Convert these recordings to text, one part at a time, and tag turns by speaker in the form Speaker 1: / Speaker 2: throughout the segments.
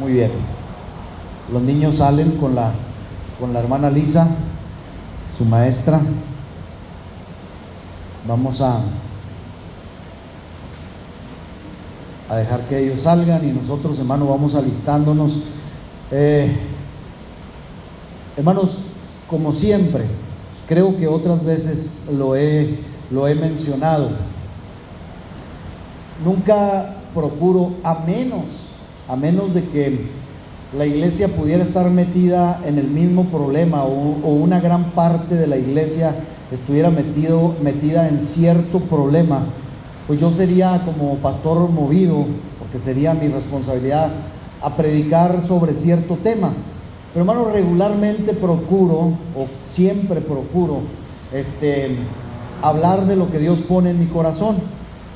Speaker 1: Muy bien. Los niños salen con la hermana Lisa, su maestra. Vamos a dejar que ellos salgan y nosotros, hermano, vamos alistándonos. Hermanos, como siempre, creo que otras veces lo he mencionado. Nunca procuro, a menos de que la iglesia pudiera estar metida en el mismo problema o una gran parte de la iglesia estuviera metida en cierto problema, pues yo sería como pastor movido, porque sería mi responsabilidad, a predicar sobre cierto tema. Pero hermano, regularmente procuro, o siempre procuro, hablar de lo que Dios pone en mi corazón.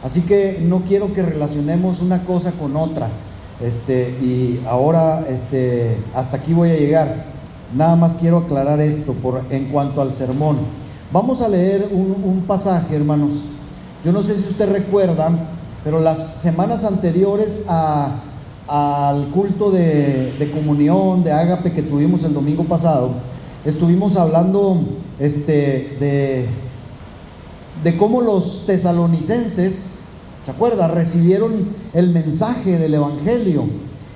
Speaker 1: Así que no quiero que relacionemos una cosa con otra. Y ahora hasta aquí voy a llegar. Nada más quiero aclarar esto en cuanto al sermón. Vamos a leer un pasaje, hermanos. Yo no sé si usted recuerda, pero las semanas anteriores al culto de comunión, de ágape que tuvimos el domingo pasado, estuvimos hablando de cómo los tesalonicenses, ¿se acuerda?, recibieron el mensaje del evangelio,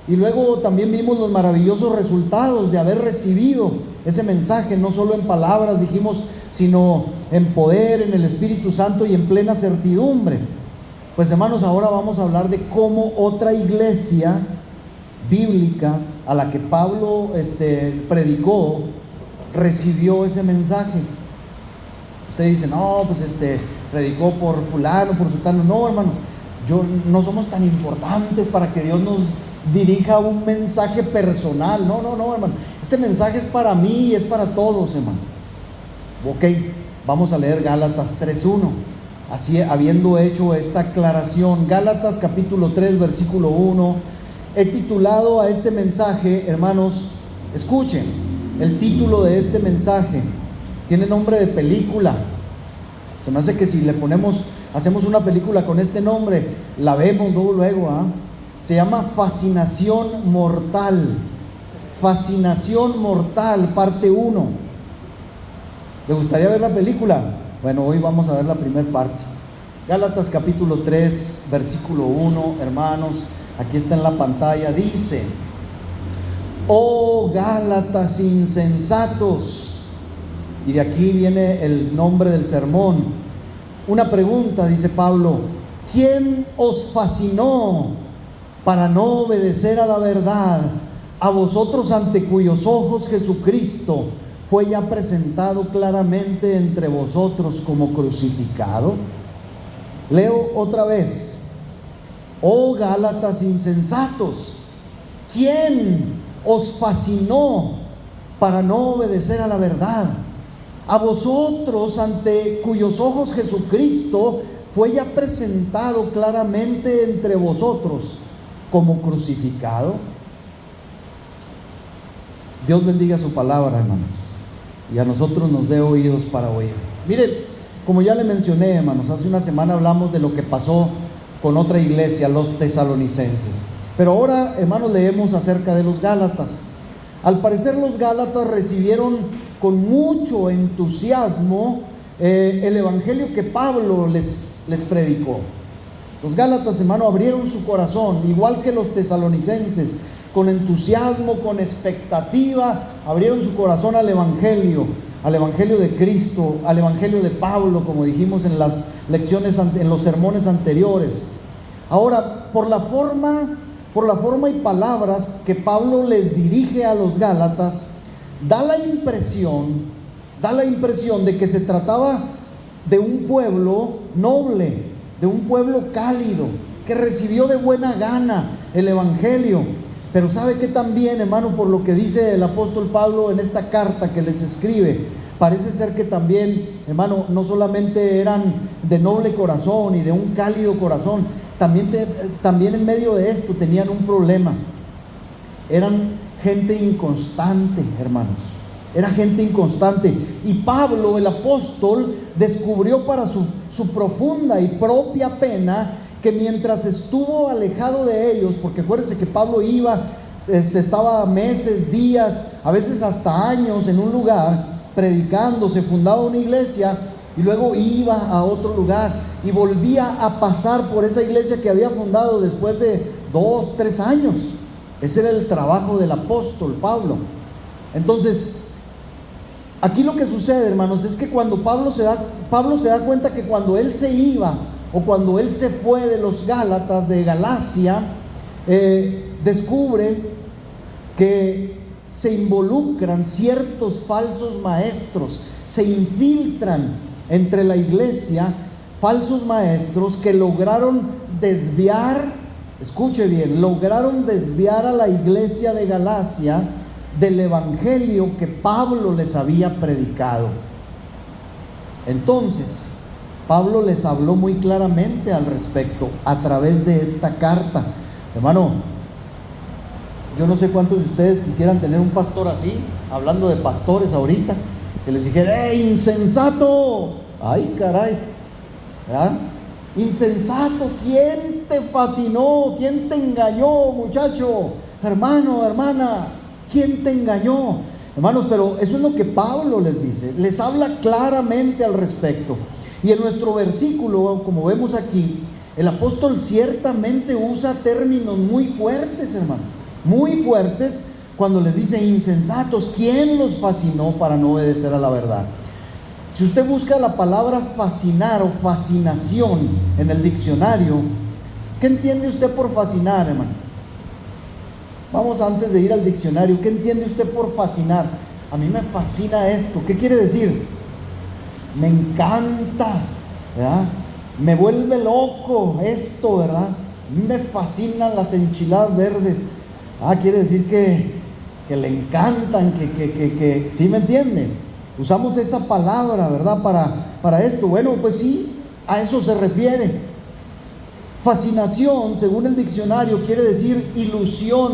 Speaker 1: y luego también vimos los maravillosos resultados de haber recibido ese mensaje, no solo en palabras, dijimos, sino en poder, en el Espíritu Santo y en plena certidumbre. Pues hermanos, ahora vamos a hablar de cómo otra iglesia bíblica a la que Pablo predicó recibió ese mensaje. Usted dice, no, pues predicó por fulano, por sultano. No, hermanos, no somos tan importantes para que Dios nos dirija un mensaje personal. No, hermano. Este mensaje es para mí y es para todos, hermano. Ok, vamos a leer Gálatas 3:1. Así, habiendo hecho esta aclaración, Gálatas capítulo 3, versículo 1, he titulado a este mensaje, hermanos, escuchen, el título de este mensaje tiene nombre de película. Se me hace que si hacemos una película con este nombre, la vemos luego, Se llama Fascinación Mortal. Fascinación Mortal, parte 1. ¿Le gustaría ver la película? Bueno, hoy vamos a ver la primera parte. Gálatas capítulo 3, versículo 1, hermanos, aquí está en la pantalla, dice: oh Gálatas insensatos. Y de aquí viene el nombre del sermón. Una pregunta, dice Pablo: ¿quién os fascinó para no obedecer a la verdad, a vosotros ante cuyos ojos Jesucristo fue ya presentado claramente entre vosotros como crucificado? Leo otra vez: oh Gálatas insensatos, ¿quién os fascinó para no obedecer a la verdad, a vosotros ante cuyos ojos Jesucristo fue ya presentado claramente entre vosotros como crucificado? Dios bendiga su palabra, hermanos, y a nosotros nos dé oídos para oír. Mire, como ya le mencioné, hermanos, hace una semana hablamos de lo que pasó con otra iglesia, los tesalonicenses. Pero ahora, hermanos, leemos acerca de los Gálatas. Al parecer los Gálatas recibieron con mucho entusiasmo el evangelio que Pablo les predicó. Los Gálatas, hermano, abrieron su corazón, igual que los tesalonicenses, con entusiasmo, con expectativa, abrieron su corazón al evangelio de Cristo, al evangelio de Pablo, como dijimos en las lecciones, en los sermones anteriores. Ahora, por la forma y palabras que Pablo les dirige a los Gálatas, da la impresión de que se trataba de un pueblo noble, de un pueblo cálido, que recibió de buena gana el evangelio. Pero sabe que también, hermano, por lo que dice el apóstol Pablo en esta carta que les escribe, parece ser que también, hermano, no solamente eran de noble corazón y de un cálido corazón, también en medio de esto tenían un problema. Eran gente inconstante, hermanos. Era gente inconstante. Y Pablo, el apóstol, descubrió para su profunda y propia pena que mientras estuvo alejado de ellos, porque acuérdense que Pablo iba se estaba meses, días, a veces hasta años en un lugar predicando, se fundaba una iglesia y luego iba a otro lugar y volvía a pasar por esa iglesia que había fundado después de 2, 3 años. Ese era el trabajo del apóstol Pablo. Entonces, aquí lo que sucede, hermanos, es que cuando Pablo se da cuenta que cuando él se iba o cuando él se fue de los Gálatas, de Galacia, descubre que se involucran ciertos falsos maestros, se infiltran entre la iglesia falsos maestros que lograron desviar, escuche bien, lograron desviar a la iglesia de Galacia del evangelio que Pablo les había predicado. Entonces, Pablo les habló muy claramente al respecto a través de esta carta. Hermano, yo no sé cuántos de ustedes quisieran tener un pastor así, hablando de pastores ahorita, que les dijera: ¡hey, insensato! ¡Ay, caray! ¿verdad? Insensato, ¿quién te fascinó? ¿Quién te engañó, muchacho? Hermano, hermana, ¿quién te engañó? Hermanos, pero eso es lo que Pablo les dice, les habla claramente al respecto. Y en nuestro versículo, como vemos aquí, el apóstol ciertamente usa términos muy fuertes, hermano, muy fuertes, cuando les dice insensatos. ¿Quién los fascinó para no obedecer a la verdad? Si usted busca la palabra fascinar o fascinación en el diccionario, ¿qué entiende usted por fascinar, hermano? Vamos, antes de ir al diccionario, ¿qué entiende usted por fascinar? A mí me fascina esto. ¿Qué quiere decir? Me encanta, ¿verdad? Me vuelve loco esto, ¿verdad? A mí me fascinan las enchiladas verdes. Quiere decir que le encantan, que ¿sí me entienden? Usamos esa palabra, ¿verdad? Para esto. Bueno, pues sí, a eso se refiere. Fascinación, según el diccionario, quiere decir ilusión.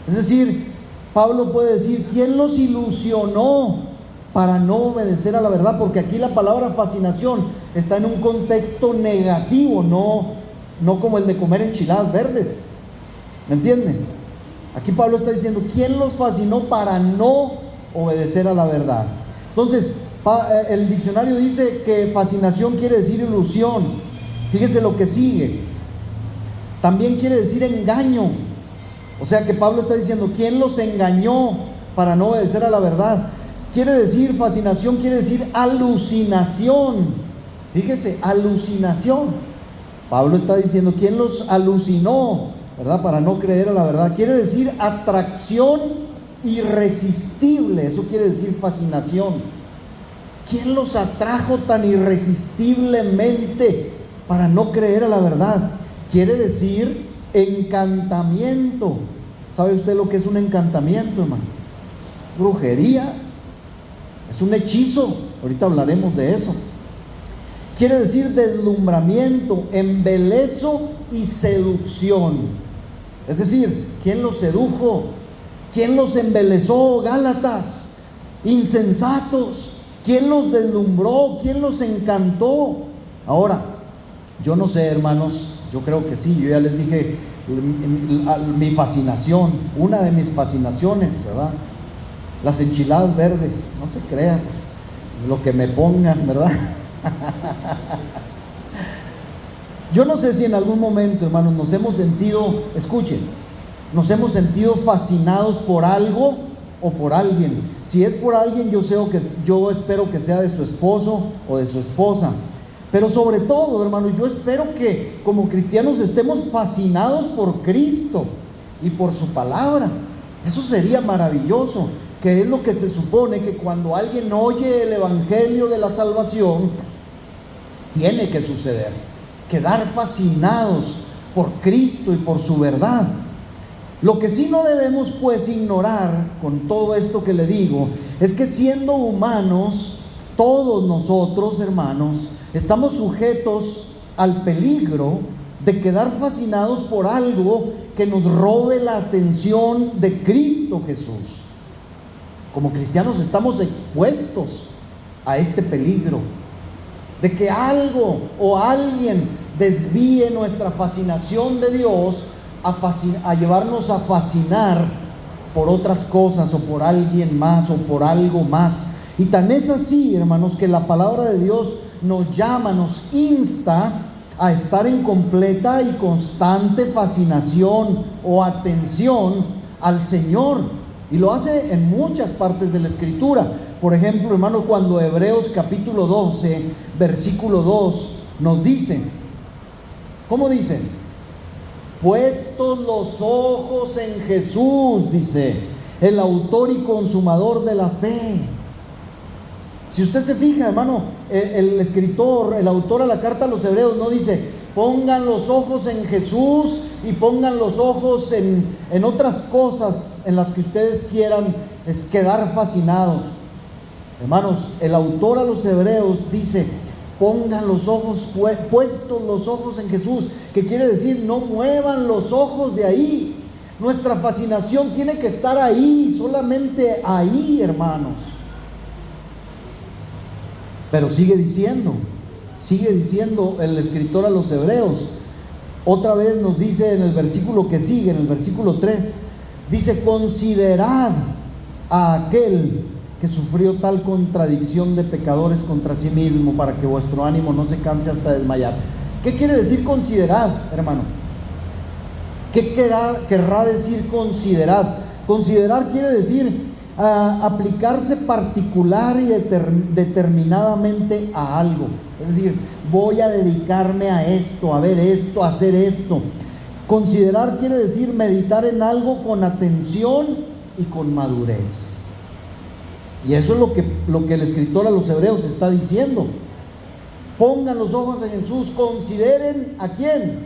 Speaker 1: Es decir, Pablo puede decir: ¿quién los ilusionó para no obedecer a la verdad? Porque aquí la palabra fascinación está en un contexto negativo, no como el de comer enchiladas verdes. ¿Me entienden? Aquí Pablo está diciendo: ¿quién los fascinó para no obedecer a la verdad? Entonces, el diccionario dice que fascinación quiere decir ilusión. Fíjese lo que sigue. También quiere decir engaño. O sea que Pablo está diciendo: ¿quién los engañó para no obedecer a la verdad? Quiere decir, fascinación quiere decir alucinación. Fíjese, alucinación. Pablo está diciendo: ¿quién los alucinó, verdad, para no creer a la verdad? Quiere decir atracción irresistible. Eso quiere decir fascinación. ¿Quién los atrajo tan irresistiblemente para no creer a la verdad? Quiere decir encantamiento. ¿Sabe usted lo que es un encantamiento, hermano? Es brujería, es un hechizo. Ahorita hablaremos de eso. Quiere decir deslumbramiento, embelezo y seducción. Es decir, ¿quién los sedujo? ¿Quién los embelezó, Gálatas? Insensatos. ¿Quién los deslumbró? ¿Quién los encantó? Ahora, yo no sé, hermanos, yo creo que sí. Yo ya les dije mi fascinación, una de mis fascinaciones, ¿verdad? Las enchiladas verdes, no se crean, pues, lo que me pongan, ¿verdad? Yo no sé si en algún momento, hermanos, nos hemos sentido, escuchen, nos hemos sentido fascinados por algo o por alguien. Si es por alguien, yo espero que sea de su esposo o de su esposa. Pero sobre todo, hermanos, yo espero que como cristianos estemos fascinados por Cristo y por su palabra. Eso sería maravilloso, que es lo que se supone que cuando alguien oye el evangelio de la salvación, tiene que suceder: quedar fascinados por Cristo y por su verdad. Lo que sí no debemos pues ignorar con todo esto que le digo es que siendo humanos, todos nosotros, hermanos, estamos sujetos al peligro de quedar fascinados por algo que nos robe la atención de Cristo Jesús. Como cristianos estamos expuestos a este peligro de que algo o alguien desvíe nuestra fascinación de Dios a llevarnos a fascinar por otras cosas o por alguien más o por algo más. Y tan es así, hermanos, que la palabra de Dios nos llama, nos insta a estar en completa y constante fascinación o atención al Señor. Y lo hace en muchas partes de la Escritura. Por ejemplo, hermano, cuando Hebreos capítulo 12, versículo 2 nos dice, ¿cómo dice? Puestos los ojos en Jesús, dice, el autor y consumador de la fe. Si usted se fija, hermano, el escritor, el autor a la carta a los Hebreos no dice, pongan los ojos en Jesús y pongan los ojos en otras cosas en las que ustedes quieran quedar fascinados. Hermanos, el autor a los Hebreos dice, pongan los ojos, puestos los ojos en Jesús, que quiere decir, no muevan los ojos de ahí. Nuestra fascinación tiene que estar ahí, solamente ahí, hermanos. Pero sigue diciendo el escritor a los Hebreos, otra vez nos dice en el versículo que sigue, en el versículo 3, dice, considerad a aquel que sufrió tal contradicción de pecadores contra sí mismo, para que vuestro ánimo no se canse hasta desmayar. ¿Qué quiere decir considerad, hermano? ¿Qué querrá decir considerad? Considerar quiere decir aplicarse particular y determinadamente a algo. Es decir, voy a dedicarme a esto, a ver esto, a hacer esto. Considerar quiere decir meditar en algo con atención y con madurez. Y eso es lo que el escritor a los Hebreos está diciendo. Pongan los ojos en Jesús, consideren ¿a quién?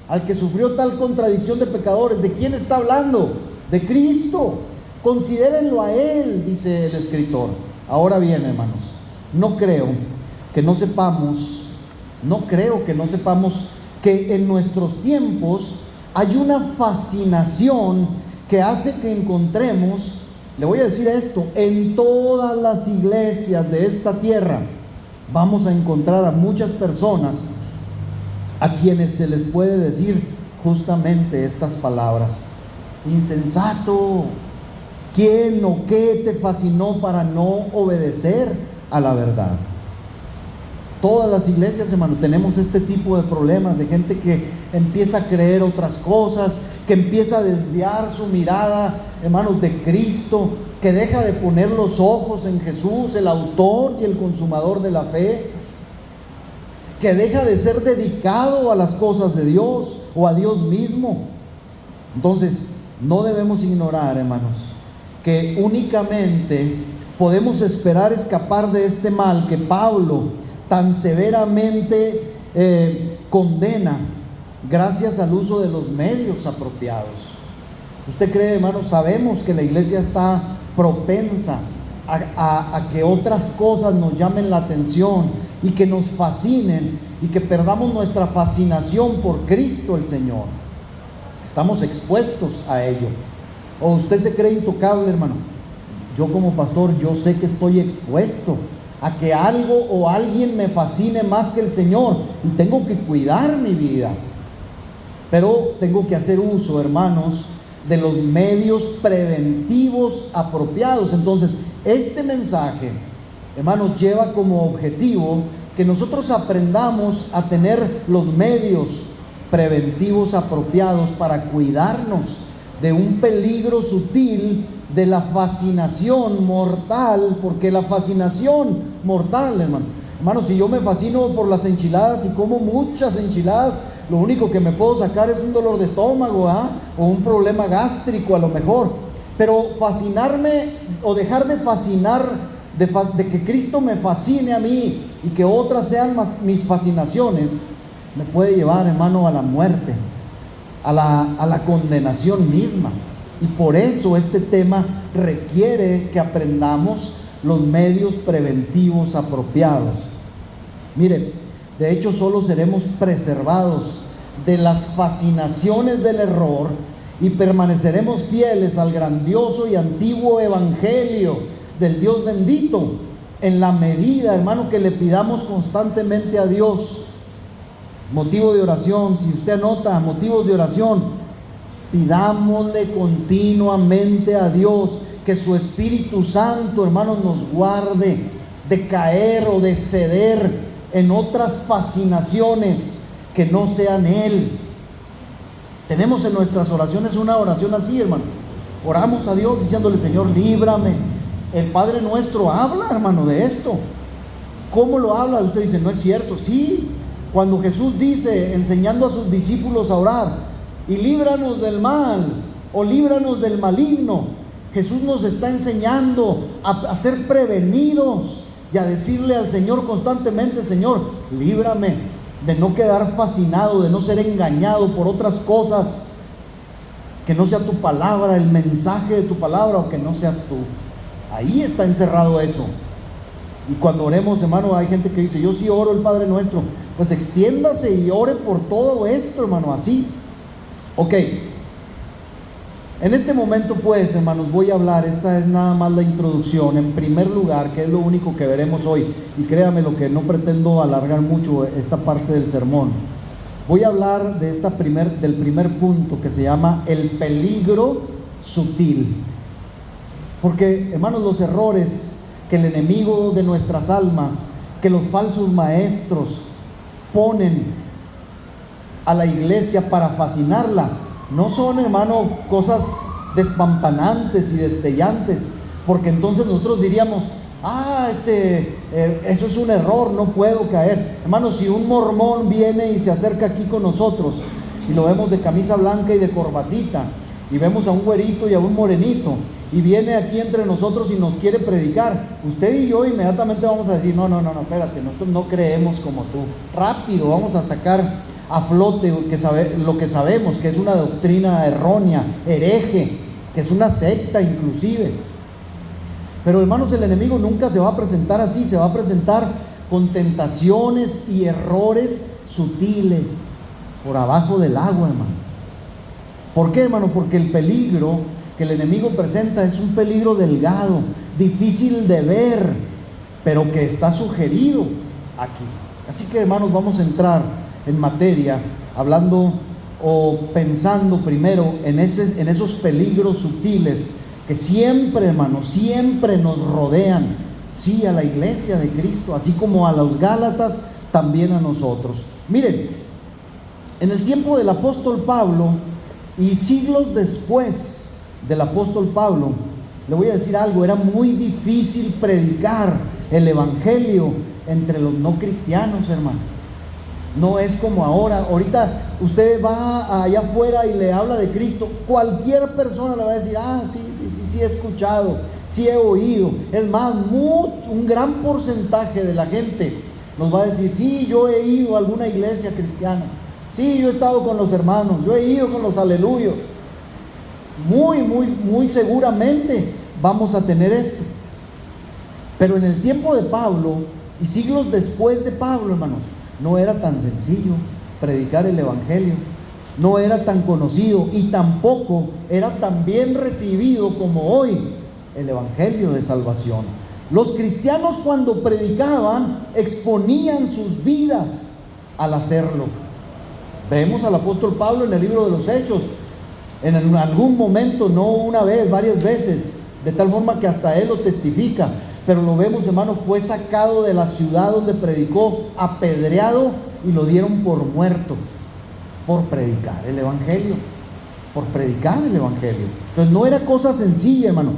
Speaker 1: Al que sufrió tal contradicción de pecadores. ¿De quién está hablando? De Cristo. Considérenlo a Él, dice el escritor. Ahora bien, hermanos, no creo que no sepamos que en nuestros tiempos hay una fascinación que hace que encontremos, le voy a decir esto, en todas las iglesias de esta tierra vamos a encontrar a muchas personas a quienes se les puede decir justamente estas palabras: insensato, ¿quién o qué te fascinó para no obedecer a la verdad? Todas las iglesias, hermano, tenemos este tipo de problemas, de gente que empieza a creer otras cosas, que empieza a desviar su mirada, hermanos, de Cristo, que deja de poner los ojos en Jesús, el autor y el consumador de la fe, que deja de ser dedicado a las cosas de Dios o a Dios mismo. Entonces, no debemos ignorar, hermanos, que únicamente podemos esperar escapar de este mal que Pablo tan severamente condena gracias al uso de los medios apropiados. ¿Usted cree, hermano? Sabemos que la iglesia está propensa a que otras cosas nos llamen la atención y que nos fascinen y que perdamos nuestra fascinación por Cristo el Señor. Estamos expuestos a ello. ¿O usted se cree intocable, hermano? Yo como pastor, yo sé que estoy expuesto a que algo o alguien me fascine más que el Señor, y tengo que cuidar mi vida, pero tengo que hacer uso, hermanos, de los medios preventivos apropiados. Entonces, este mensaje, hermanos, lleva como objetivo que nosotros aprendamos a tener los medios preventivos apropiados para cuidarnos de un peligro sutil de la fascinación mortal, porque la fascinación mortal, hermano, si yo me fascino por las enchiladas y como muchas enchiladas, lo único que me puedo sacar es un dolor de estómago, o un problema gástrico a lo mejor. Pero fascinarme o dejar de fascinar, de que Cristo me fascine a mí y que otras sean mis fascinaciones, me puede llevar, hermano, a la muerte, a la condenación misma. Y por eso este tema requiere que aprendamos los medios preventivos apropiados. Mire, de hecho solo seremos preservados de las fascinaciones del error y permaneceremos fieles al grandioso y antiguo evangelio del Dios bendito en la medida, hermano, que le pidamos constantemente a Dios. Motivo de oración, si usted anota, motivos de oración: Pidámosle continuamente a Dios que su Espíritu Santo, hermanos, nos guarde de caer o de ceder en otras fascinaciones que no sean Él. Tenemos en nuestras oraciones una oración así, hermano. Oramos a Dios diciéndole: Señor, líbrame. El Padre Nuestro habla, hermano, de esto. ¿Cómo lo habla? Usted dice: no es cierto. Sí, cuando Jesús dice, enseñando a sus discípulos a orar: y líbranos del mal, o líbranos del maligno, Jesús nos está enseñando a ser prevenidos y a decirle al Señor constantemente: Señor, líbrame de no quedar fascinado, de no ser engañado por otras cosas, que no sea tu palabra, el mensaje de tu palabra, o que no seas tú. Ahí está encerrado eso. Y cuando oremos, hermano, hay gente que dice: yo sí oro el Padre Nuestro. Pues extiéndase y ore por todo esto, hermano, así. Ok. En este momento, pues, hermanos, voy a hablar, esta es nada más la introducción, en primer lugar, que es lo único que veremos hoy. Y créame lo que no pretendo alargar mucho esta parte del sermón. Voy a hablar de del primer punto, que se llama el peligro sutil. Porque, hermanos, los errores que el enemigo de nuestras almas, que los falsos maestros ponen a la iglesia para fascinarla, no son, hermano, cosas despampanantes y destellantes, porque entonces nosotros diríamos: eso es un error, no puedo caer. Hermano, si un mormón viene y se acerca aquí con nosotros y lo vemos de camisa blanca y de corbatita, y vemos a un güerito y a un morenito, y viene aquí entre nosotros y nos quiere predicar, usted y yo inmediatamente vamos a decir: no, espérate, nosotros no creemos como tú. Rápido vamos a sacar a flote lo que sabemos, que es una doctrina errónea, hereje, que es una secta inclusive. Pero, hermanos, el enemigo nunca se va a presentar así, se va a presentar con tentaciones y errores sutiles por abajo del agua, hermano. ¿Por qué, hermano? Porque el peligro que el enemigo presenta es un peligro delgado, difícil de ver, pero que está sugerido aquí. Así que, hermanos, vamos a entrar en materia, hablando o pensando primero en esos peligros sutiles que siempre, hermanos, siempre nos rodean, sí, a la iglesia de Cristo, así como a los Gálatas, también a nosotros. Miren, en el tiempo del apóstol Pablo y siglos después del apóstol Pablo, le voy a decir algo: era muy difícil predicar el evangelio entre los no cristianos, hermano. No es como ahora. Ahorita usted va allá afuera y le habla de Cristo, cualquier persona le va a decir: sí he escuchado, sí he oído. Es más, un gran porcentaje de la gente nos va a decir: sí, yo he ido a alguna iglesia cristiana, sí, yo he estado con los hermanos, yo he ido con los aleluyos. Muy seguramente vamos a tener esto. Pero en el tiempo de Pablo y siglos después de Pablo, hermanos, no era tan sencillo predicar el evangelio, no era tan conocido y tampoco era tan bien recibido como hoy el evangelio de salvación. Los cristianos, cuando predicaban, exponían sus vidas al hacerlo. Vemos al apóstol Pablo en el libro de los Hechos, en algún momento, no una vez, varias veces, de tal forma que hasta él lo testifica. Pero lo vemos, hermano, fue sacado de la ciudad donde predicó, apedreado, y lo dieron por muerto por predicar el evangelio, Entonces no era cosa sencilla, hermano.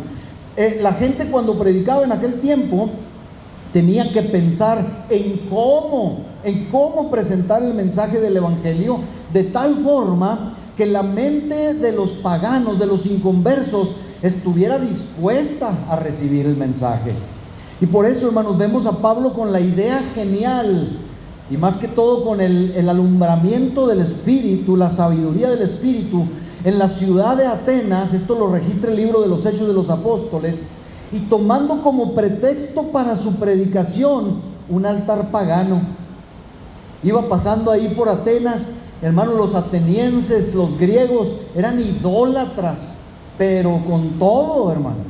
Speaker 1: La gente, cuando predicaba en aquel tiempo, tenía que pensar en cómo presentar el mensaje del evangelio de tal forma que la mente de los paganos, de los inconversos, estuviera dispuesta a recibir el mensaje. Y por eso, hermanos, vemos a Pablo con la idea genial, y más que todo con el alumbramiento del Espíritu, la sabiduría del Espíritu, en la ciudad de Atenas. Esto lo registra el libro de los Hechos de los Apóstoles, y tomando como pretexto para su predicación un altar pagano. Iba pasando ahí por Atenas, hermanos, los atenienses, los griegos, eran idólatras, pero con todo, hermanos.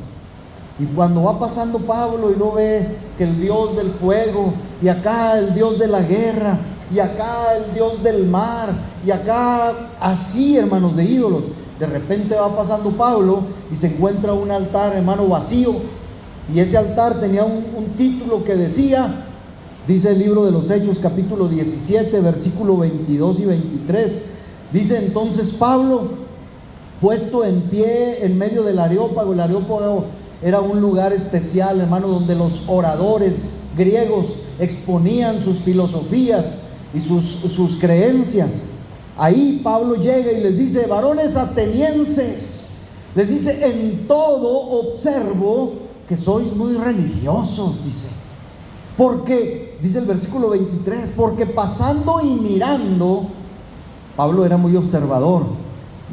Speaker 1: Y cuando va pasando Pablo y lo ve que el Dios del fuego, y acá el Dios de la guerra, y acá el Dios del mar, y acá así, hermanos, de ídolos, De repente va pasando Pablo y se encuentra un altar, hermano, vacío. Y ese altar tenía un título que decía, dice el libro de los Hechos, capítulo 17, versículo 22 y 23. Dice entonces Pablo, puesto en pie en medio del Areópago. El Areópago era un lugar especial, hermano, donde los oradores griegos exponían sus filosofías y sus creencias. Ahí Pablo llega y les dice: varones atenienses, les dice, en todo observo que sois muy religiosos, dice. Porque, dice el versículo 23, porque pasando y mirando, Pablo era muy observador,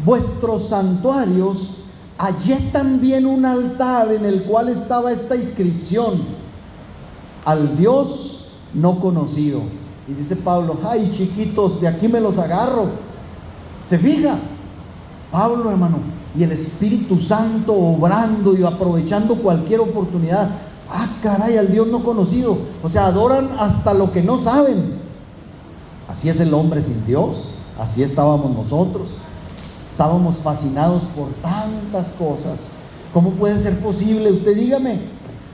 Speaker 1: vuestros santuarios, hallé también un altar en el cual estaba esta inscripción: al Dios no conocido. Y dice Pablo: ay, chiquitos, de aquí me los agarro. Se fija Pablo, hermano, y el Espíritu Santo obrando y aprovechando cualquier oportunidad. Ah, caray, al Dios no conocido. O sea, adoran hasta lo que no saben. Así es el hombre sin Dios. Así estábamos nosotros. Estábamos fascinados por tantas cosas. ¿Cómo puede ser posible? Usted dígame,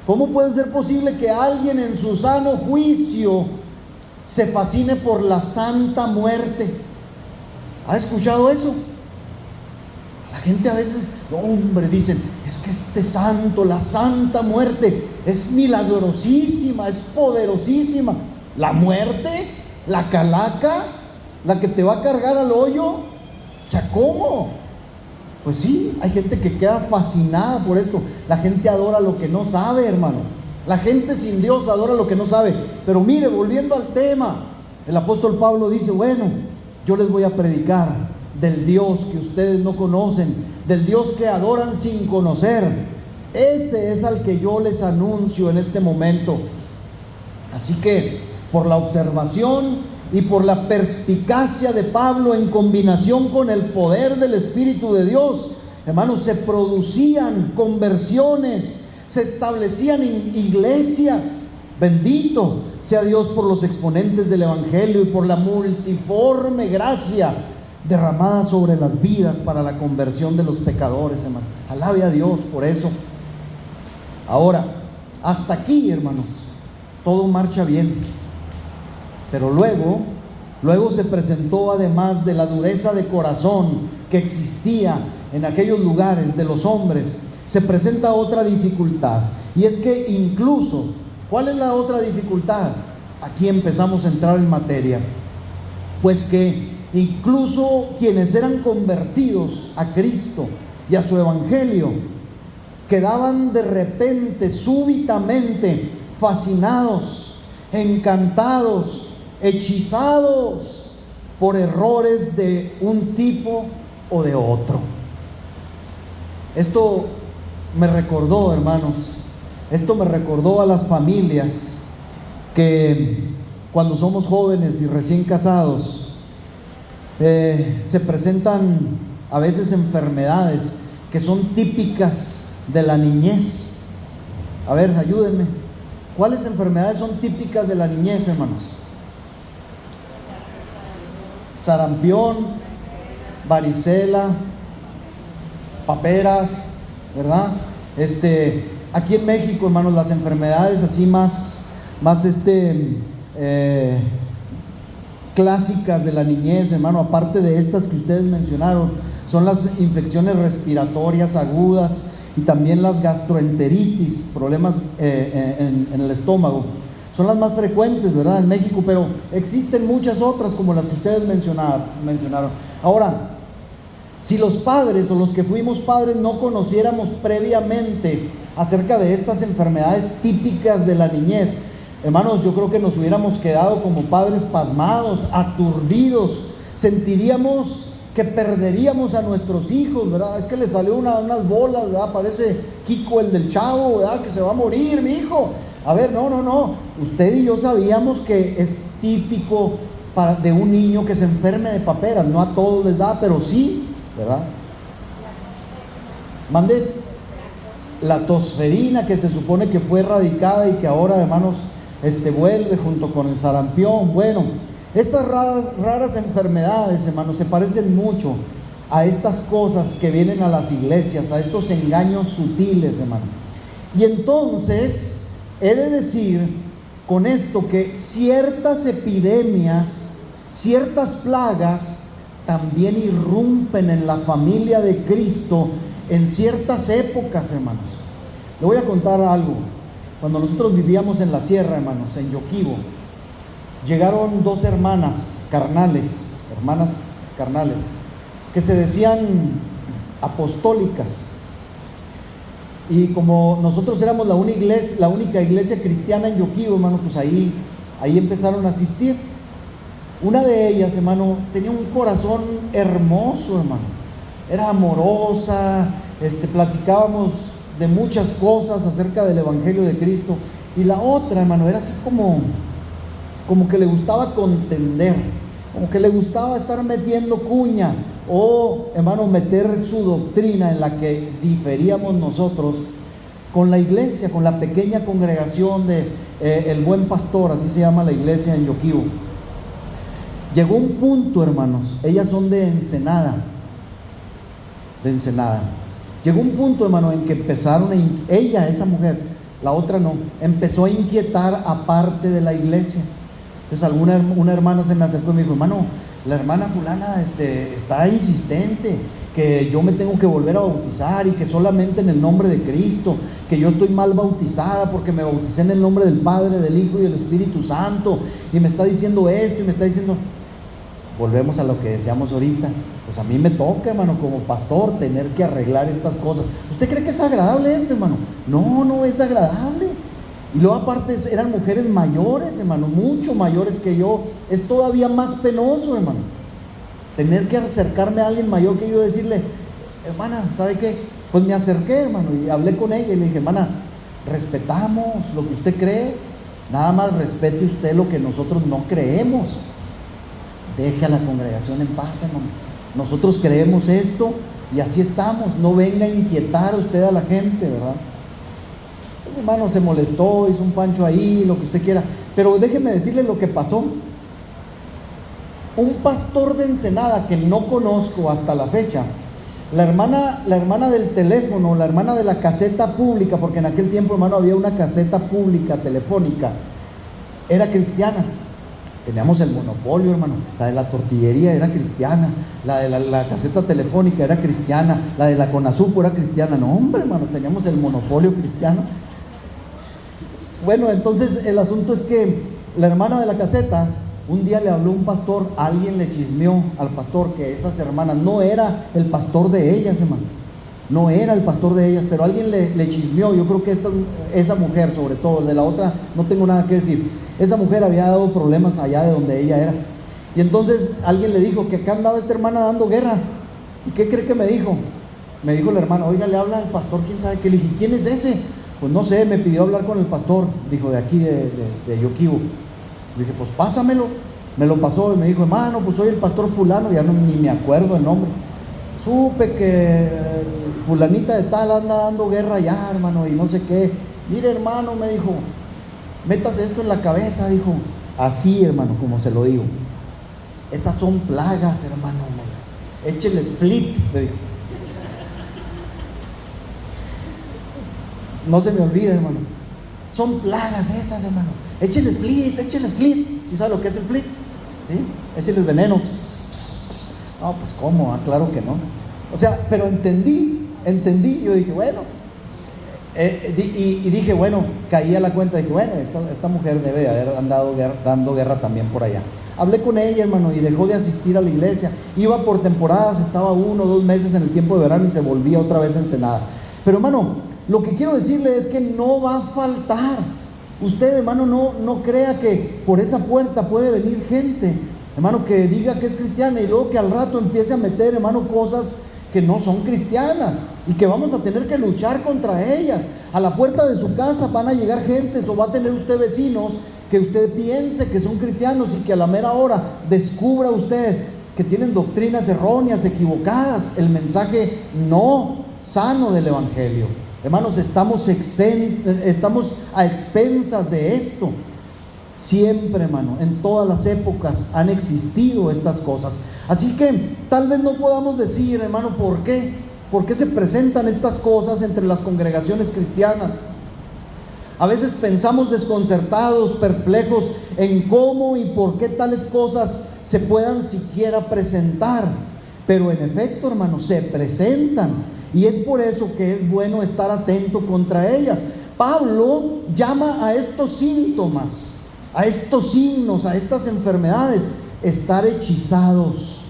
Speaker 1: ¿cómo puede ser posible que alguien en su sano juicio se fascine por la santa muerte? ¿Ha escuchado eso? La gente a veces, hombre, dicen, es que este santo, la santa muerte, es milagrosísima, es poderosísima. ¿La muerte? ¿La calaca? ¿La que te va a cargar al hoyo? O sea, ¿cómo? Pues sí, hay gente que queda fascinada por esto. La gente adora lo que no sabe, hermano. La gente sin Dios adora lo que no sabe. Pero mire, volviendo al tema, el apóstol Pablo dice: bueno, yo les voy a predicar del Dios que ustedes no conocen, del Dios que adoran sin conocer. Ese es al que yo les anuncio en este momento. Así que, por la observación y por la perspicacia de Pablo, en combinación con el poder del Espíritu de Dios, hermanos, se producían conversiones, se establecían iglesias. Bendito sea Dios por los exponentes del Evangelio y por la multiforme gracia derramada sobre las vidas para la conversión de los pecadores, hermano. Alabe a Dios por eso. Ahora, hasta aquí, hermanos, todo marcha bien. Pero luego se presentó, además de la dureza de corazón que existía en aquellos lugares de los hombres, se presenta otra dificultad. Y es que incluso, ¿cuál es la otra dificultad? Aquí empezamos a entrar en materia. Pues que incluso quienes eran convertidos a Cristo y a su Evangelio quedaban de repente, súbitamente, fascinados, encantados, hechizados por errores de un tipo o de otro. Esto me recordó, hermanos, esto me recordó a las familias que cuando somos jóvenes y recién casados se presentan a veces enfermedades que son típicas de la niñez. A ver, ayúdenme. ¿Cuáles enfermedades son típicas de la niñez, hermanos? Sarampión, varicela, paperas, ¿verdad? Aquí en México, hermanos, las enfermedades así más clásicas de la niñez, hermano, aparte de estas que ustedes mencionaron, son las infecciones respiratorias agudas y también las gastroenteritis, problemas en el estómago. Son las más frecuentes, ¿verdad?, en México, pero existen muchas otras como las que ustedes mencionaron. Ahora, si los padres o los que fuimos padres no conociéramos previamente acerca de estas enfermedades típicas de la niñez, hermanos, yo creo que nos hubiéramos quedado como padres pasmados, aturdidos. Sentiríamos que perderíamos a nuestros hijos, ¿verdad? Es que le salió unas bolas, ¿verdad? Parece Kiko el del Chavo, ¿verdad? Que se va a morir, mi hijo. A ver, no. Usted y yo sabíamos que es típico de un niño que se enferme de paperas. No a todos les da, pero sí, ¿verdad? Mande. La tosferina, que se supone que fue erradicada y que ahora, hermanos, vuelve junto con el sarampión. Bueno, estas raras enfermedades, hermanos, se parecen mucho a estas cosas que vienen a las iglesias, a estos engaños sutiles, hermano. Y entonces he de decir con esto que ciertas epidemias, ciertas plagas también irrumpen en la familia de Cristo en ciertas épocas, hermanos. Le voy a contar algo. Cuando nosotros vivíamos en la sierra, hermanos, en Yoquibo, llegaron dos hermanas carnales, que se decían apostólicas. Y como nosotros éramos la única iglesia cristiana en Yoquibo, hermano, pues ahí empezaron a asistir. Una de ellas, hermano, tenía un corazón hermoso, hermano. Era amorosa, platicábamos de muchas cosas acerca del Evangelio de Cristo. Y la otra, hermano, era así como que le gustaba contender, como que le gustaba estar metiendo cuña, o, hermano, meter su doctrina en la que diferíamos nosotros con la iglesia, con la pequeña congregación de el Buen Pastor, así se llama la iglesia en Yoquibo. Llegó un punto, hermanos, ellas son de Ensenada. Llegó un punto, hermano, en que empezaron esa mujer, la otra no, empezó a inquietar aparte de la iglesia. Entonces una hermana se me acercó y me dijo: hermano, la hermana fulana está insistente que yo me tengo que volver a bautizar, y que solamente en el nombre de Cristo, que yo estoy mal bautizada porque me bauticé en el nombre del Padre, del Hijo y del Espíritu Santo, y me está diciendo esto y me está diciendo. Volvemos a lo que decíamos ahorita. Pues a mí me toca, hermano, como pastor, tener que arreglar estas cosas. ¿Usted cree que es agradable esto, hermano? No es agradable. Y luego aparte eran mujeres mayores, hermano, mucho mayores que yo. Es todavía más penoso, hermano, tener que acercarme a alguien mayor que yo y decirle: hermana, ¿sabe qué? Pues me acerqué, hermano, y hablé con ella y le dije: hermana, respetamos lo que usted cree, nada más respete usted lo que nosotros no creemos. Deje a la congregación en paz, hermano. Nosotros creemos esto y así estamos. No venga a inquietar usted a la gente, ¿verdad? Pues, hermano, se molestó, hizo un pancho ahí, lo que usted quiera. Pero déjeme decirle lo que pasó. Un pastor de Ensenada que no conozco hasta la fecha, la hermana del teléfono, la hermana de la caseta pública, porque en aquel tiempo, hermano, había una caseta pública telefónica, era cristiana. Teníamos el monopolio, hermano. La de la tortillería era cristiana, la de la caseta telefónica era cristiana, la de la Conazupo era cristiana. No, hombre, hermano, teníamos el monopolio cristiano. Bueno, entonces el asunto es que la hermana de la caseta, un día le habló un pastor, alguien le chismeó al pastor que esas hermanas, no era el pastor de ellas, hermano, no era el pastor de ellas, pero alguien le chismeó. Yo creo que esa mujer, sobre todo, de la otra no tengo nada que decir. Esa mujer había dado problemas allá de donde ella era. Y entonces alguien le dijo que acá andaba esta hermana dando guerra. ¿Y qué cree que me dijo? Me dijo la hermana: oiga, le habla al pastor, quién sabe qué. Le dije: ¿quién es ese? Pues no sé, me pidió hablar con el pastor, dijo, de aquí de Yoquibo. Le dije: pues pásamelo. Me lo pasó y me dijo: hermano, pues soy el pastor fulano. Ya ni me acuerdo el nombre. Supe que fulanita de tal anda dando guerra allá, hermano, y no sé qué. Mire, hermano, me dijo, métase esto en la cabeza, dijo. Así, hermano, como se lo digo. Esas son plagas, hermano. Écheles flit, le dijo. No se me olvida, hermano. Son plagas esas, hermano. Écheles flit, écheles flit. ¿Sí sabe lo que es el flit? ¿Sí? Écheles veneno. No, pues ¿cómo? Claro que no. O sea, pero entendí. Yo dije, bueno. Y dije, bueno, caí a la cuenta. Dije, bueno, esta mujer debe de haber andado dando guerra también por allá. Hablé con ella, hermano, y dejó de asistir a la iglesia. Iba por temporadas, estaba 1 o 2 meses en el tiempo de verano y se volvía otra vez a Ensenada. Pero, hermano, lo que quiero decirle es que no va a faltar. Usted, hermano, no crea que por esa puerta puede venir gente, hermano, que diga que es cristiana y luego que al rato empiece a meter, hermano, cosas que no son cristianas y que vamos a tener que luchar contra ellas. A la puerta de su casa van a llegar gentes, o va a tener usted vecinos que usted piense que son cristianos y que a la mera hora descubra usted que tienen doctrinas erróneas, equivocadas, el mensaje no sano del Evangelio. Hermanos, estamos a expensas de esto. Siempre, hermano, en todas las épocas han existido estas cosas. Así que tal vez no podamos decir, hermano, ¿por qué? ¿Por qué se presentan estas cosas entre las congregaciones cristianas? A veces pensamos desconcertados, perplejos en cómo y por qué tales cosas se puedan siquiera presentar. Pero en efecto, hermano, se presentan. Y es por eso que es bueno estar atento contra ellas. Pablo llama a estos síntomas, a estos signos, a estas enfermedades, estar hechizados,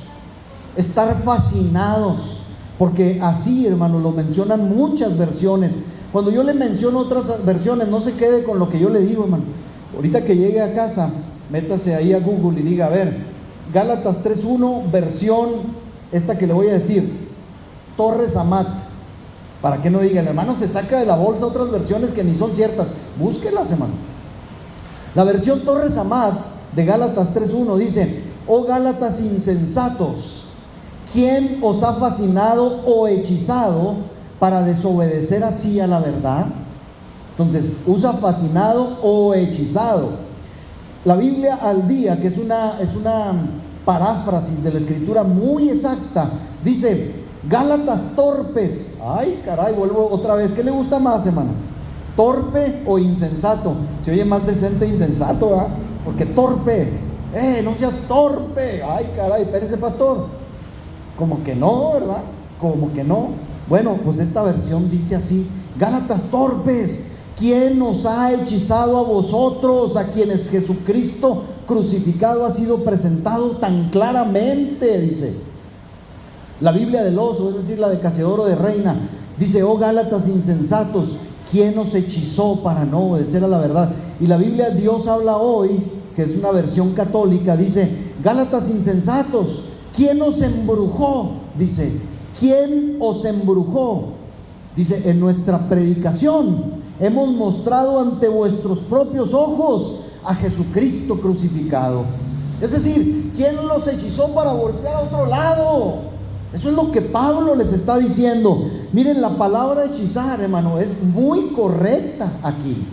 Speaker 1: estar fascinados. Porque así, hermano, lo mencionan muchas versiones. Cuando yo le menciono otras versiones, no se quede con lo que yo le digo, hermano. Ahorita que llegue a casa, métase ahí a Google y diga, a ver, Gálatas 3:1, versión, esta que le voy a decir, Torres Amat. Para que no digan, hermano, se saca de la bolsa otras versiones que ni son ciertas. Búsquelas, hermano. La versión Torres Amat de Gálatas 3:1 dice: oh Gálatas insensatos, ¿quién os ha fascinado o hechizado para desobedecer así a la verdad? Entonces usa fascinado o hechizado. La Biblia al día, que es una paráfrasis de la escritura muy exacta, dice: Gálatas torpes. Ay, caray, vuelvo otra vez. ¿Qué le gusta más, hermano? ¿Torpe o insensato? Se oye más decente insensato, ¿verdad? Porque torpe, no seas torpe. Ay, caray, espérese, pastor. Como que no, ¿verdad? Como que no. Bueno, pues esta versión dice así: Gálatas torpes, ¿quién os ha hechizado a vosotros, a quienes Jesucristo crucificado ha sido presentado tan claramente? Dice la Biblia del Oso, es decir, la de Casiodoro de Reina, dice: oh Gálatas insensatos, ¿quién os hechizó para no obedecer a la verdad? Y la Biblia Dios habla hoy, que es una versión católica, dice: Gálatas insensatos, ¿quién os embrujó? Dice: ¿quién os embrujó? Dice: en nuestra predicación hemos mostrado ante vuestros propios ojos a Jesucristo crucificado. Es decir, ¿quién los hechizó para voltear a otro lado? Eso es lo que Pablo les está diciendo. Miren, la palabra hechizar, hermano, es muy correcta aquí,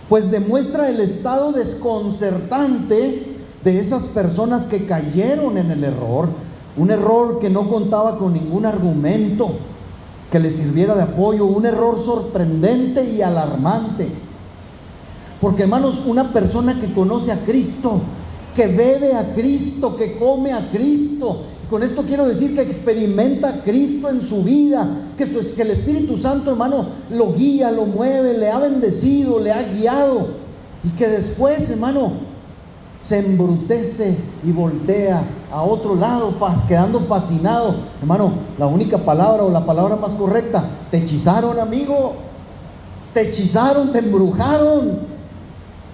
Speaker 1: pues demuestra el estado desconcertante de esas personas que cayeron en el error. Un error que no contaba con ningún argumento que le sirviera de apoyo, un error sorprendente y alarmante. Porque, hermanos, una persona que conoce a Cristo, que bebe a Cristo, que come a Cristo, con esto quiero decir que experimenta a Cristo en su vida, que el Espíritu Santo, hermano, lo guía, lo mueve, le ha bendecido, le ha guiado, y que después, hermano, se embrutece y voltea a otro lado, quedando fascinado. Hermano, la única palabra, o la palabra más correcta: te hechizaron, amigo, te hechizaron, te embrujaron.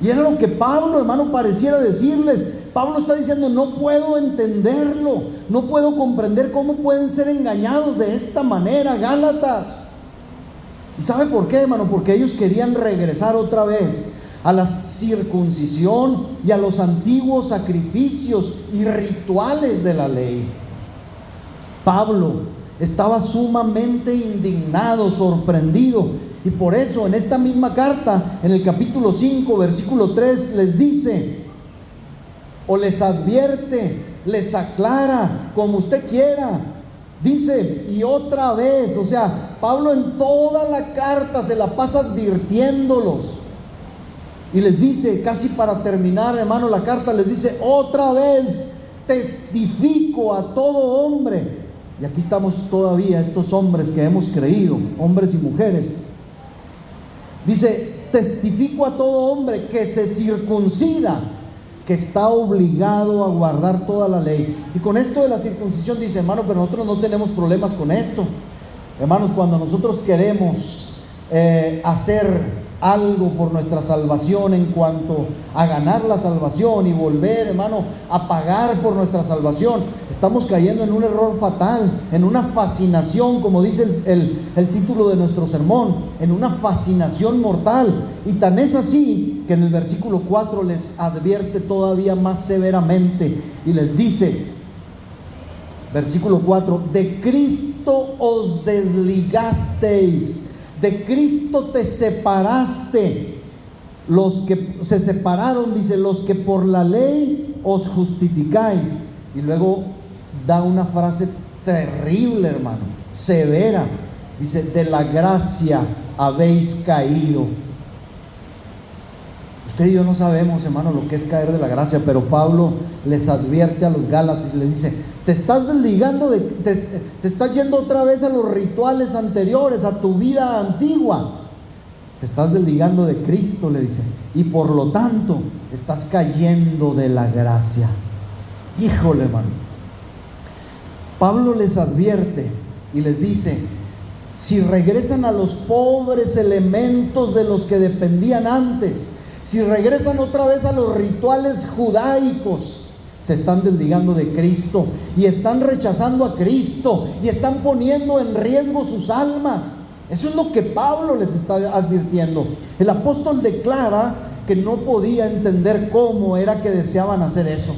Speaker 1: Y era lo que Pablo, hermano, pareciera decirles. Pablo está diciendo: no puedo entenderlo, no puedo comprender cómo pueden ser engañados de esta manera, Gálatas. ¿Y sabe por qué, hermano? Porque ellos querían regresar otra vez a la circuncisión y a los antiguos sacrificios y rituales de la ley. Pablo estaba sumamente indignado, sorprendido, y por eso en esta misma carta, en el capítulo 5, versículo 3, les dice, o les advierte, les aclara, como usted quiera. Dice, y otra vez, o sea, Pablo en toda la carta se la pasa advirtiéndolos. Y les dice, casi para terminar, hermano, la carta, les dice: otra vez testifico a todo hombre. Y aquí estamos todavía, estos hombres que hemos creído, hombres y mujeres. Dice: testifico a todo hombre que se circuncida, que está obligado a guardar toda la ley. Y con esto de la circuncisión dice: hermano, pero nosotros no tenemos problemas con esto. Hermanos, cuando nosotros queremos hacer algo por nuestra salvación, en cuanto a ganar la salvación y volver, hermano, a pagar por nuestra salvación, estamos cayendo en un error fatal, en una fascinación, como dice el título de nuestro sermón, en una fascinación mortal. Y tan es así que en el versículo 4 les advierte todavía más severamente y les dice, versículo 4: de Cristo os desligasteis, de Cristo te separaste, los que se separaron, dice, los que por la ley os justificáis. Y luego da una frase terrible, hermano, severa. Dice, de la gracia habéis caído. Usted y yo no sabemos, hermano, lo que es caer de la gracia, pero Pablo les advierte a los Gálatas y les dice, te estás desligando, te estás yendo otra vez a los rituales anteriores, a tu vida antigua. Te estás desligando de Cristo, le dice, y por lo tanto estás cayendo de la gracia. Híjole, hermano. Pablo les advierte y les dice, si regresan a los pobres elementos de los que dependían antes, si regresan otra vez a los rituales judaicos, se están desligando de Cristo y están rechazando a Cristo y están poniendo en riesgo sus almas. Eso es lo que Pablo les está advirtiendo. El apóstol declara que no podía entender cómo era que deseaban hacer eso.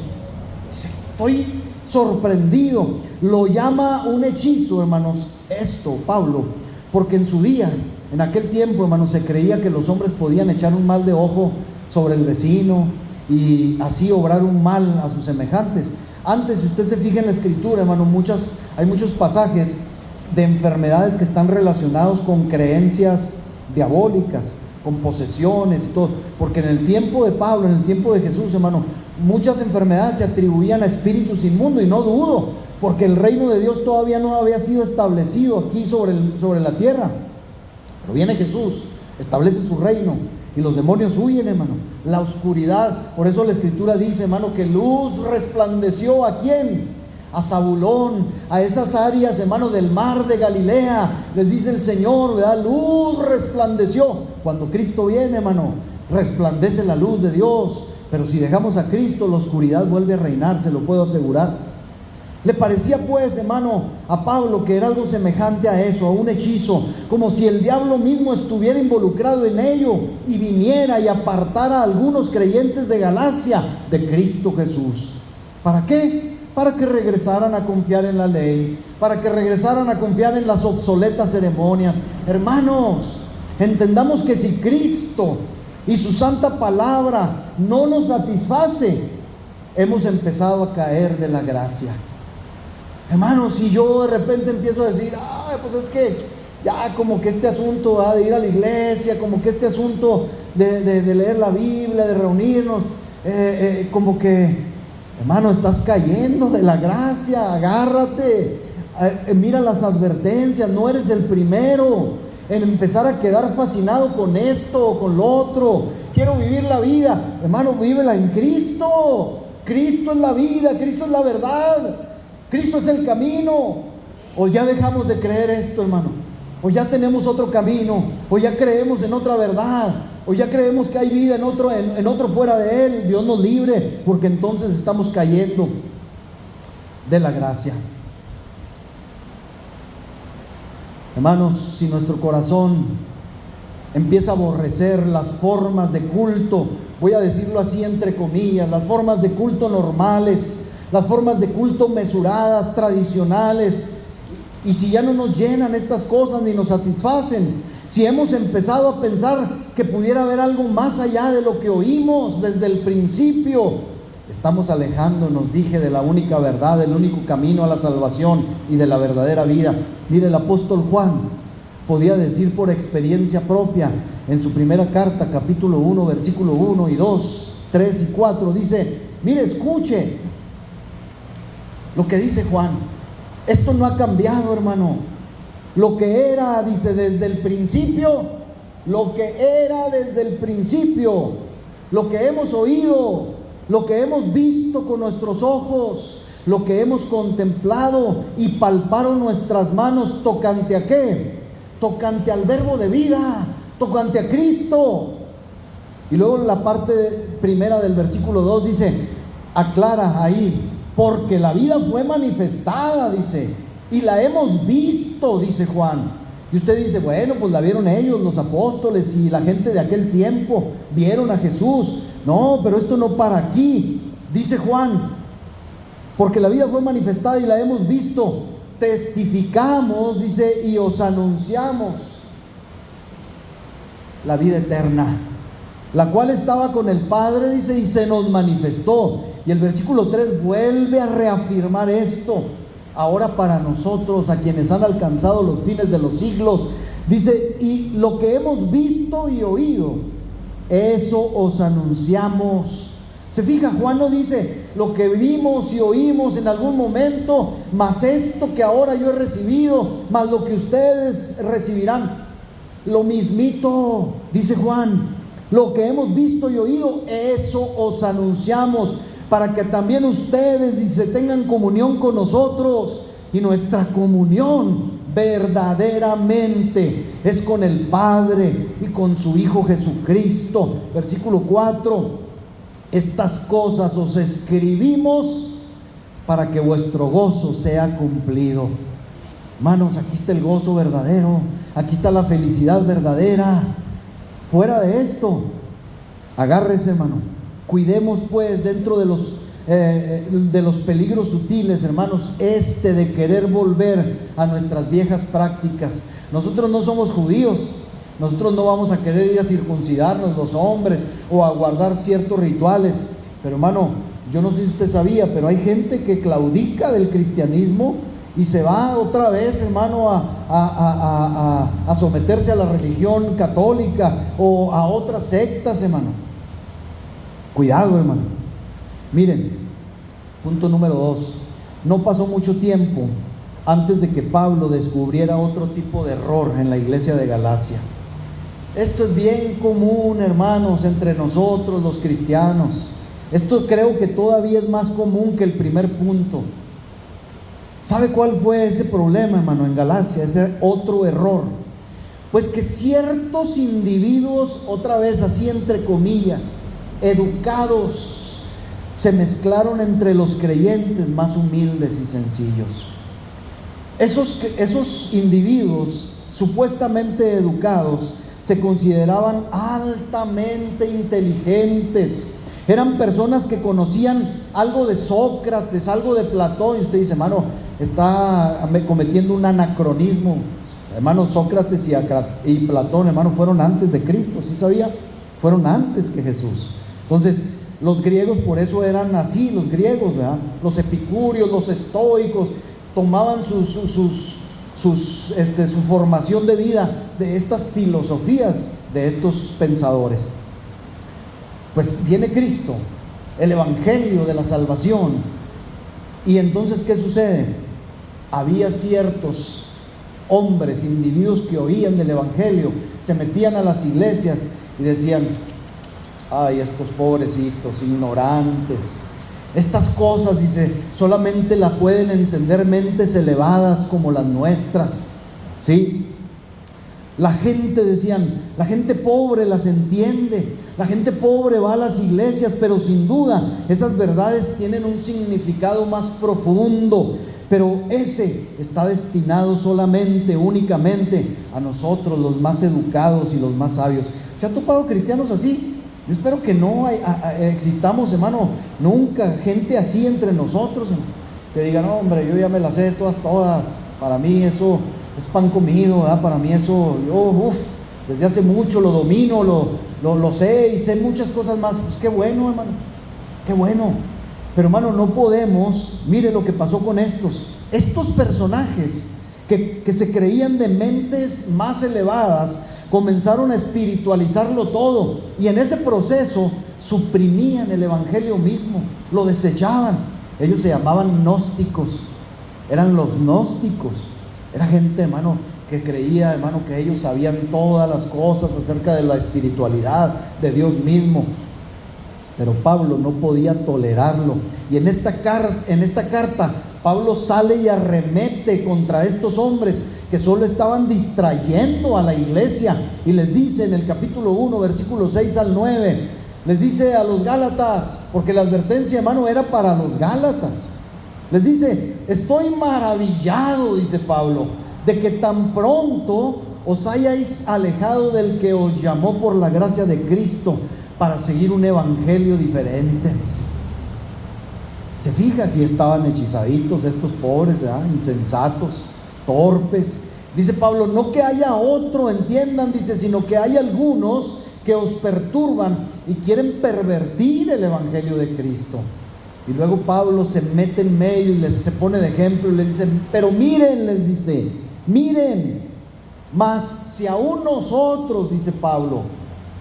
Speaker 1: Estoy sorprendido. Lo llama un hechizo, hermanos, esto, Pablo, porque en su día, en aquel tiempo, hermanos, se creía que los hombres podían echar un mal de ojo sobre el vecino y así obrar un mal a sus semejantes. Antes, si usted se fija en la escritura, hermano, hay muchos pasajes de enfermedades que están relacionados con creencias diabólicas, con posesiones y todo, porque en el tiempo de Pablo, en el tiempo de Jesús, hermano, muchas enfermedades se atribuían a espíritus inmundos, y no dudo, porque el reino de Dios todavía no había sido establecido aquí sobre la tierra. Pero viene Jesús, establece su reino y los demonios huyen, hermano. La oscuridad, por eso la escritura dice, hermano, que luz resplandeció ¿a quién? A Zabulón, a esas áreas, hermano, del mar de Galilea. Les dice el Señor, ¿verdad? Luz resplandeció. Cuando Cristo viene, hermano, resplandece la luz de Dios. Pero si dejamos a Cristo, la oscuridad vuelve a reinar, se lo puedo asegurar. Le parecía pues, hermano, a Pablo que era algo semejante a eso, a un hechizo, como si el diablo mismo estuviera involucrado en ello y viniera y apartara a algunos creyentes de Galacia de Cristo Jesús. ¿Para qué? Para que regresaran a confiar en la ley, para que regresaran a confiar en las obsoletas ceremonias. Hermanos, entendamos que si Cristo y su santa palabra no nos satisface, hemos empezado a caer de la gracia. Hermano, si yo de repente empiezo a decir, pues es que ya como que este asunto de ir a la iglesia, como que este asunto de leer la Biblia, de reunirnos, como que, hermano, estás cayendo de la gracia, agárrate, mira las advertencias, no eres el primero en empezar a quedar fascinado con esto o con lo otro. Quiero vivir la vida, hermano, vívela en Cristo. Cristo es la vida, Cristo es la verdad, Cristo es el camino. O ya dejamos de creer esto, hermano, o ya tenemos otro camino, o ya creemos en otra verdad, o ya creemos que hay vida en otro fuera de Él. Dios nos libre, porque entonces estamos cayendo de la gracia. Hermanos, si nuestro corazón empieza a aborrecer las formas de culto, voy a decirlo así entre comillas, las formas de culto normales, las formas de culto mesuradas, tradicionales, y si ya no nos llenan estas cosas ni nos satisfacen, si hemos empezado a pensar que pudiera haber algo más allá de lo que oímos desde el principio, estamos alejándonos, dije, de la única verdad, del único camino a la salvación y de la verdadera vida. Mire, el apóstol Juan podía decir por experiencia propia en su primera carta, capítulo 1, versículo 1 y 2, 3 y 4, dice, mire, escuche lo que dice Juan. Esto no ha cambiado, hermano. Lo que era, dice, desde el principio, lo que era desde el principio, lo que hemos oído, lo que hemos visto con nuestros ojos, lo que hemos contemplado y palparon nuestras manos, tocante a ¿qué? Tocante al verbo de vida, tocante a Cristo. Y luego en la parte primera del versículo 2 dice, aclara ahí, porque la vida fue manifestada, dice, y la hemos visto, dice Juan. Y usted dice, bueno, pues la vieron ellos, los apóstoles y la gente de aquel tiempo, vieron a Jesús. No, pero esto no para aquí. Dice Juan, porque la vida fue manifestada y la hemos visto, testificamos, dice, y os anunciamos la vida eterna, la cual estaba con el Padre, dice, y se nos manifestó. Y el versículo 3 vuelve a reafirmar esto. Ahora para nosotros, a quienes han alcanzado los fines de los siglos, dice, y lo que hemos visto y oído, eso os anunciamos. Se fija, Juan no dice lo que vimos y oímos en algún momento, más esto que ahora yo he recibido, más lo que ustedes recibirán. Lo mismito, dice Juan, lo que hemos visto y oído, eso os anunciamos, para que también ustedes, dice, tengan comunión con nosotros. Y nuestra comunión verdaderamente es con el Padre y con su Hijo Jesucristo. Versículo 4: estas cosas os escribimos para que vuestro gozo sea cumplido. Hermanos, aquí está el gozo verdadero, aquí está la felicidad verdadera. Fuera de esto, agárrese, hermano. Cuidemos pues dentro de los peligros sutiles, hermanos, de querer volver a nuestras viejas prácticas. Nosotros no somos judíos, nosotros no vamos a querer ir a circuncidarnos los hombres o a guardar ciertos rituales. Pero hermano, yo no sé si usted sabía, pero hay gente que claudica del cristianismo y se va otra vez, hermano, a someterse a la religión católica o a otras sectas, hermano. Cuidado, hermano. Miren, punto número 2. No pasó mucho tiempo antes de que Pablo descubriera otro tipo de error en la iglesia de Galacia. Esto es bien común, hermanos, entre nosotros los cristianos. Esto creo que todavía es más común que el primer punto. ¿Sabe cuál fue ese problema, hermano, en Galacia? Ese otro error. Pues que ciertos individuos, otra vez así entre comillas, educados, se mezclaron entre los creyentes más humildes y sencillos. Esos individuos supuestamente educados se consideraban altamente inteligentes. Eran personas que conocían algo de Sócrates, algo de Platón. Y usted dice, hermano, está cometiendo un anacronismo. Hermano, Sócrates y Platón, hermano, fueron antes de Cristo, ¿sí sabía? Fueron antes que Jesús. Entonces, los griegos por eso eran así, los griegos, ¿verdad? Los epicúreos, los estoicos, tomaban su formación de vida de estas filosofías, de estos pensadores. Pues viene Cristo, el evangelio de la salvación, y entonces ¿qué sucede? Había ciertos hombres, individuos que oían del evangelio, se metían a las iglesias y decían: ay, estos pobrecitos, ignorantes, estas cosas, dice, solamente la pueden entender mentes elevadas como las nuestras, ¿sí? La gente, decían, la gente pobre las entiende, la gente pobre va a las iglesias, pero sin duda esas verdades tienen un significado más profundo, pero ese está destinado solamente, únicamente a nosotros, los más educados y los más sabios. ¿Se han topado cristianos así? Yo espero que no existamos, hermano, nunca gente así entre nosotros, que digan: no, hombre, yo ya me las sé todas, para mí eso es pan comido, ¿verdad? Para mí eso, yo desde hace mucho lo domino, lo sé y sé muchas cosas más. Pues qué bueno, hermano, qué bueno. Pero hermano, no podemos, mire lo que pasó con estos personajes que se creían de mentes más elevadas, comenzaron a espiritualizarlo todo, y en ese proceso suprimían el evangelio mismo, lo desechaban. Ellos se llamaban gnósticos, eran los gnósticos. Era gente, hermano, que creía, hermano, que ellos sabían todas las cosas acerca de la espiritualidad, de Dios mismo. Pero Pablo no podía tolerarlo, y en esta carta Pablo sale y arremete contra estos hombres que solo estaban distrayendo a la iglesia, y les dice en el capítulo 1, versículos 6 al 9, les dice a los Gálatas, porque la advertencia, hermano, era para los Gálatas. Les dice: estoy maravillado, dice Pablo, de que tan pronto os hayáis alejado del que os llamó por la gracia de Cristo para seguir un evangelio diferente. Se fija si estaban hechizaditos estos pobres, ¿verdad? Insensatos, torpes. Dice Pablo: no que haya otro, entiendan, dice, sino que hay algunos que os perturban y quieren pervertir el evangelio de Cristo. Y luego Pablo se mete en medio y se pone de ejemplo y les dice: pero miren, les dice, miren, mas si aún nosotros, dice Pablo,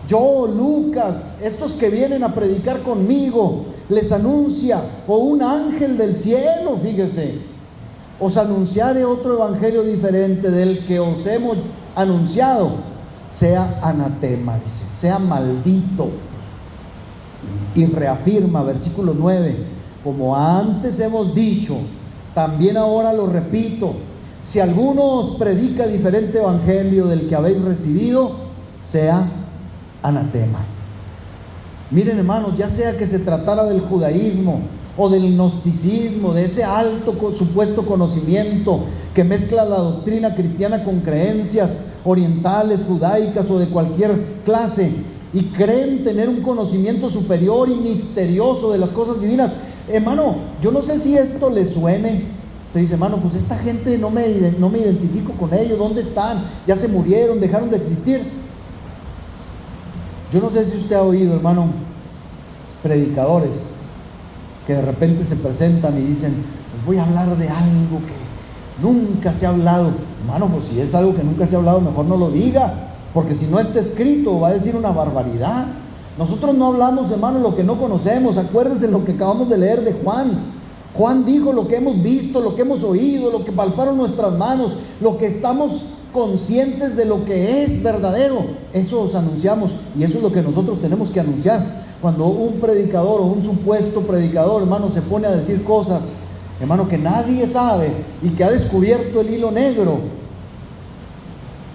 Speaker 1: yo, Lucas, estos que vienen a predicar conmigo, les anuncia, o un ángel del cielo, fíjese, os anunciare otro evangelio diferente del que os hemos anunciado, sea anatema, dice, sea maldito. Y reafirma, versículo 9, como antes hemos dicho, también ahora lo repito, si alguno os predica diferente evangelio del que habéis recibido, sea anatema. Miren, hermanos, ya sea que se tratara del judaísmo o del gnosticismo, de ese alto supuesto conocimiento que mezcla la doctrina cristiana con creencias orientales, judaicas o de cualquier clase, y creen tener un conocimiento superior y misterioso de las cosas divinas. Hermano, yo no sé si esto le suene. Usted dice: hermano, pues esta gente no me identifico con ellos. ¿Dónde están? Ya se murieron, dejaron de existir. Yo no sé si usted ha oído, hermano, predicadores que de repente se presentan y dicen: les voy a hablar de algo que nunca se ha hablado. Hermano, pues si es algo que nunca se ha hablado, mejor no lo diga, porque si no está escrito va a decir una barbaridad. Nosotros no hablamos, hermano, lo que no conocemos. Acuérdense lo que acabamos de leer de Juan. Juan dijo lo que hemos visto, lo que hemos oído, lo que palparon nuestras manos, lo que estamos conscientes de lo que es verdadero. Eso os anunciamos, y eso es lo que nosotros tenemos que anunciar. Cuando un predicador o un supuesto predicador, hermano, se pone a decir cosas, hermano, que nadie sabe y que ha descubierto el hilo negro,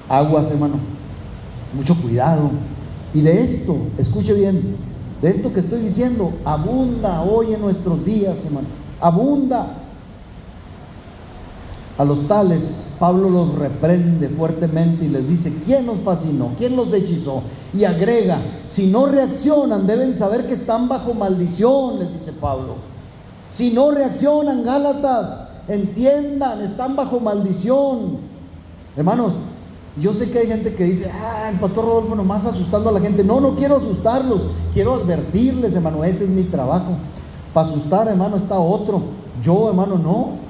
Speaker 1: aguas, hermano, mucho cuidado. Y de esto, escuche bien, de esto que estoy diciendo, abunda hoy en nuestros días, hermano, abunda. A los tales Pablo los reprende fuertemente y les dice: ¿quién los fascinó? ¿Quién los hechizó? Y agrega: si no reaccionan, deben saber que están bajo maldición, les dice Pablo. Si no reaccionan, Gálatas, entiendan, están bajo maldición. Hermanos, yo sé que hay gente que dice: el pastor Rodolfo nomás asustando a la gente. No quiero asustarlos, quiero advertirles, hermano, ese es mi trabajo. Para asustar, hermano, está otro. Yo, hermano, no.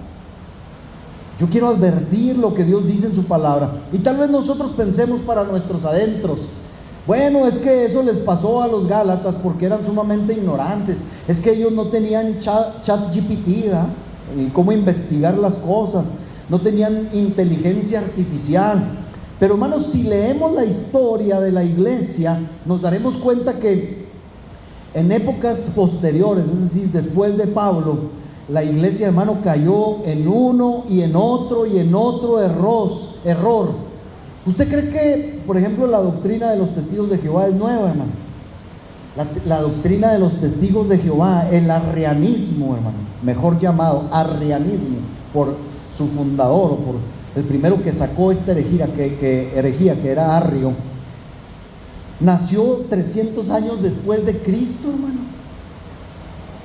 Speaker 1: Yo quiero advertir lo que Dios dice en su palabra. Y tal vez nosotros pensemos para nuestros adentros: bueno, es que eso les pasó a los Gálatas porque eran sumamente ignorantes. Es que ellos no tenían ChatGPT, y cómo investigar las cosas. No tenían inteligencia artificial. Pero hermanos, si leemos la historia de la iglesia, nos daremos cuenta que en épocas posteriores, es decir, después de Pablo, la iglesia, hermano, cayó en uno y en otro y en otro error. ¿Usted cree que, por ejemplo, la doctrina de los testigos de Jehová es nueva, hermano? La doctrina de los testigos de Jehová, el arrianismo, hermano, mejor llamado arrianismo por su fundador, o por el primero que sacó esta herejía que era Arrio, nació 300 años después de Cristo, hermano.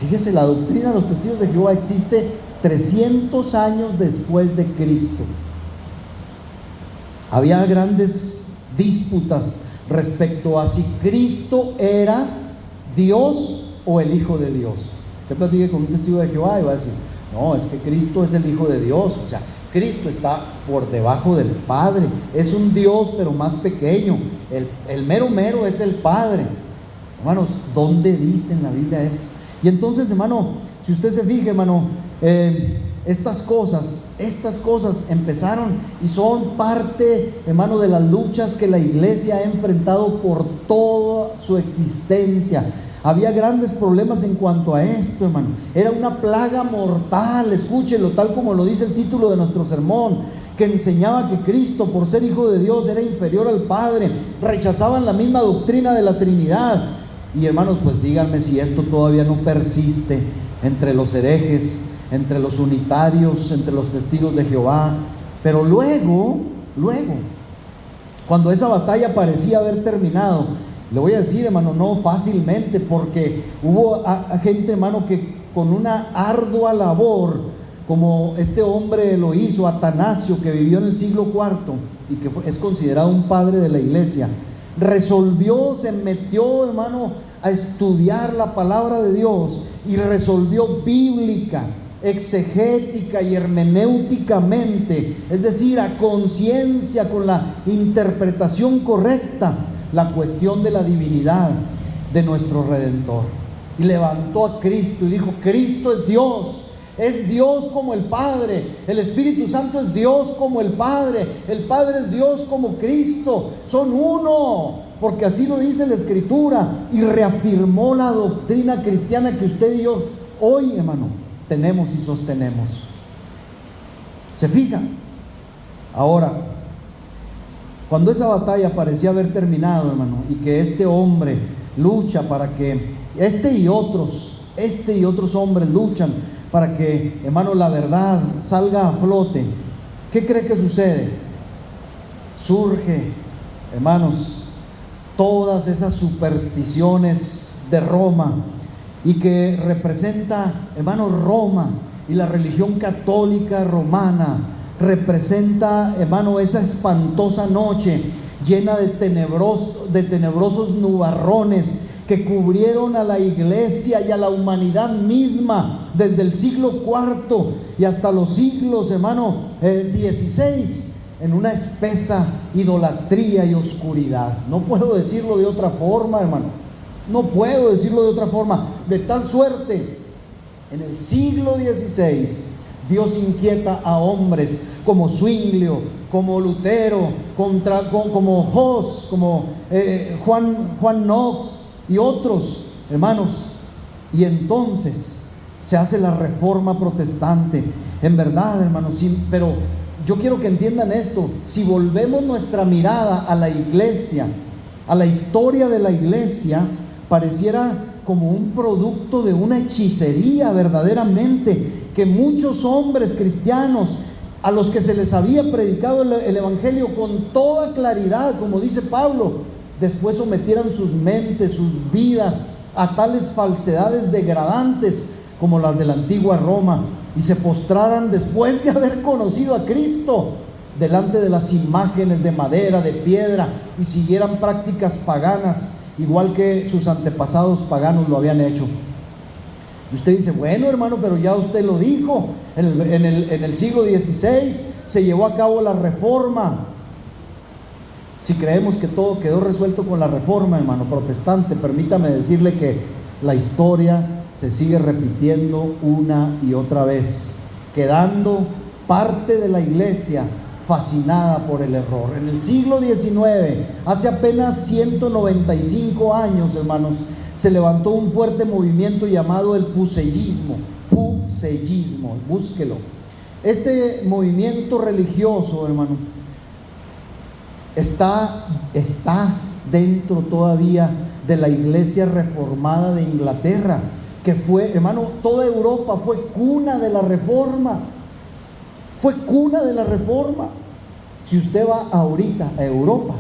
Speaker 1: Fíjese, la doctrina de los testigos de Jehová existe 300 años después de Cristo. Había grandes disputas respecto a si Cristo era Dios o el Hijo de Dios. Usted platique con un testigo de Jehová y va a decir: no, es que Cristo es el Hijo de Dios. O sea, Cristo está por debajo del Padre. Es un Dios, pero más pequeño. El mero es el Padre. Hermanos, ¿dónde dice en la Biblia esto? Y entonces, hermano, si usted se fija, hermano, estas cosas empezaron y son parte, hermano, de las luchas que la iglesia ha enfrentado por toda su existencia. Había grandes problemas en cuanto a esto, hermano. Era una plaga mortal, escúchelo, tal como lo dice el título de nuestro sermón, que enseñaba que Cristo, por ser Hijo de Dios, era inferior al Padre. Rechazaban la misma doctrina de la Trinidad. Y hermanos, pues díganme si esto todavía no persiste entre los herejes, entre los unitarios, entre los testigos de Jehová. Pero luego, cuando esa batalla parecía haber terminado, le voy a decir, hermano, no fácilmente, porque hubo gente, hermano, que con una ardua labor, como este hombre lo hizo, Atanasio, que vivió en el siglo IV y que es considerado un padre de la iglesia, resolvió, se metió, hermano, a estudiar la palabra de Dios y resolvió bíblica, exegética y hermenéuticamente, es decir, a conciencia, con la interpretación correcta, la cuestión de la divinidad de nuestro Redentor. Y levantó a Cristo y dijo: Cristo es Dios como el Padre, el Espíritu Santo es Dios como el Padre es Dios como Cristo, son uno, porque así lo dice la Escritura, y reafirmó la doctrina cristiana que usted y yo hoy, hermano, tenemos y sostenemos. ¿Se fijan? Ahora, cuando esa batalla parecía haber terminado, hermano, y que este hombre lucha para que este y otros hombres luchan para que, hermano, la verdad salga a flote, ¿qué cree que sucede? Surge, hermanos, todas esas supersticiones de Roma, y que representa, hermano, Roma y la religión católica romana, representa, hermano, esa espantosa noche llena de tenebrosos nubarrones que cubrieron a la iglesia y a la humanidad misma desde el siglo IV y hasta los siglos, hermano, XVI, en una espesa idolatría y oscuridad. No puedo decirlo de otra forma, hermano, no puedo decirlo de otra forma. De tal suerte, en el siglo XVI, Dios inquieta a hombres como Zwinglio, como Lutero, como Hus, como Juan Knox y otros, hermanos. Y entonces se hace la reforma protestante. En verdad, hermanos, sí, pero yo quiero que entiendan esto: si volvemos nuestra mirada a la iglesia, a la historia de la iglesia, pareciera como un producto de una hechicería verdaderamente, que muchos hombres cristianos a los que se les había predicado el evangelio con toda claridad, como dice Pablo, después sometieran sus mentes, sus vidas a tales falsedades degradantes como las de la antigua Roma, y se postraran después de haber conocido a Cristo delante de las imágenes de madera, de piedra, y siguieran prácticas paganas igual que sus antepasados paganos lo habían hecho. Y usted dice: bueno, hermano, pero ya usted lo dijo, en el siglo XVI se llevó a cabo la reforma. Si creemos que todo quedó resuelto con la reforma, hermano protestante, permítame decirle que la historia se sigue repitiendo una y otra vez, quedando parte de la iglesia fascinada por el error. En el siglo XIX, hace apenas 195 años, hermanos, se levantó un fuerte movimiento llamado el pusellismo, búsquelo. Este movimiento religioso, hermano, está dentro todavía de la iglesia reformada de Inglaterra, que fue, hermano, toda Europa fue cuna de la reforma. Fue cuna de la reforma. Si usted va ahorita a Europa,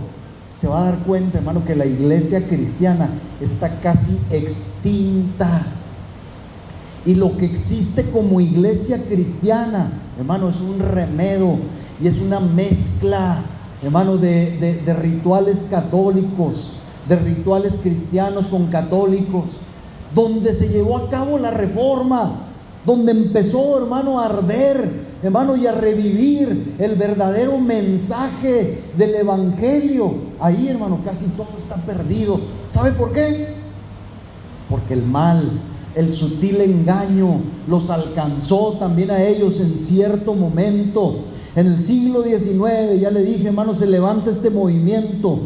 Speaker 1: se va a dar cuenta, hermano, que la iglesia cristiana está casi extinta. Y lo que existe como iglesia cristiana, hermano, es un remedo y es una mezcla, hermano, de rituales católicos, de rituales cristianos con católicos, donde se llevó a cabo la reforma, donde empezó, hermano, a arder, hermano, y a revivir el verdadero mensaje del evangelio. Ahí, hermano, casi todo está perdido. ¿Sabe por qué? Porque el mal, el sutil engaño los alcanzó también a ellos en cierto momento. En el siglo XIX, ya le dije, hermano, se levanta este movimiento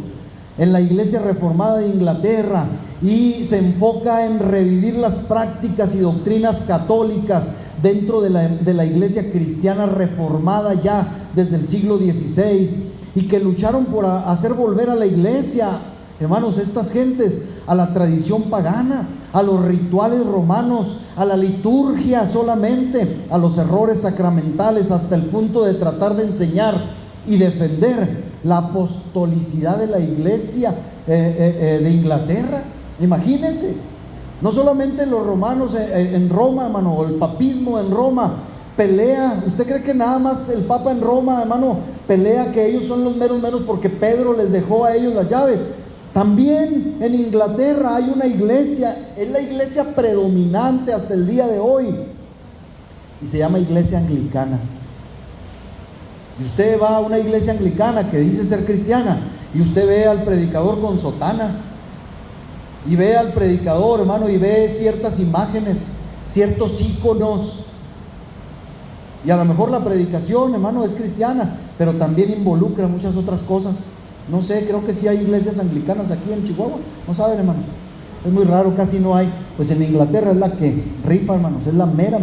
Speaker 1: en la iglesia reformada de Inglaterra y se enfoca en revivir las prácticas y doctrinas católicas dentro de la iglesia cristiana reformada ya desde el siglo XVI, y que lucharon por hacer volver a la iglesia, hermanos, estas gentes a la tradición pagana, a los rituales romanos, a la liturgia solamente, a los errores sacramentales, hasta el punto de tratar de enseñar y defender la apostolicidad de la iglesia de Inglaterra. Imagínense, no solamente los romanos en Roma, hermano, o el papismo en Roma pelea. ¿Usted cree que nada más el papa en Roma, hermano, pelea que ellos son los meros porque Pedro les dejó a ellos las llaves? También en Inglaterra hay una iglesia, es la iglesia predominante hasta el día de hoy, y se llama iglesia anglicana. Y usted va a una iglesia anglicana que dice ser cristiana, y usted ve al predicador con sotana, y ve al predicador, hermano, y ve ciertas imágenes, ciertos íconos, y a lo mejor la predicación, hermano, es cristiana, pero también involucra muchas otras cosas. No sé, creo que sí hay iglesias anglicanas aquí en Chihuahua, no saben, hermanos, es muy raro, casi no hay. Pues en Inglaterra es la que rifa, hermanos, es la mera.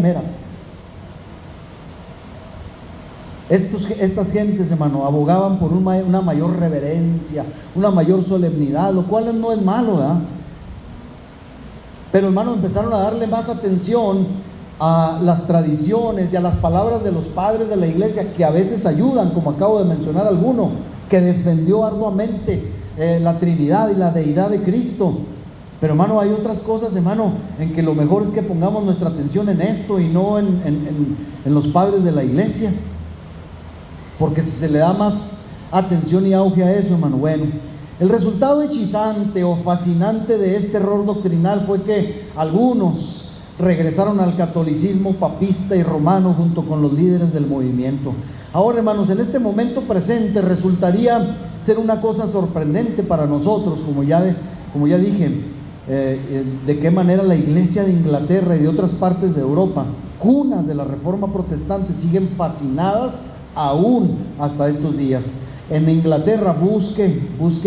Speaker 1: Estas gentes, hermano, abogaban por una mayor reverencia, una mayor solemnidad, lo cual no es malo, ¿verdad? Pero, hermano, empezaron a darle más atención a las tradiciones y a las palabras de los padres de la iglesia, que a veces ayudan, como acabo de mencionar alguno, que defendió arduamente la Trinidad y la deidad de Cristo. Pero, hermano, hay otras cosas, hermano, en que lo mejor es que pongamos nuestra atención en esto y no en los padres de la iglesia, porque si se le da más atención y auge a eso, hermano, bueno, el resultado hechizante o fascinante de este error doctrinal fue que algunos regresaron al catolicismo papista y romano junto con los líderes del movimiento. Ahora, hermanos, en este momento presente resultaría ser una cosa sorprendente para nosotros, como ya dije, de qué manera la iglesia de Inglaterra y de otras partes de Europa, cunas de la Reforma Protestante, siguen fascinadas aún hasta estos días. En Inglaterra, busque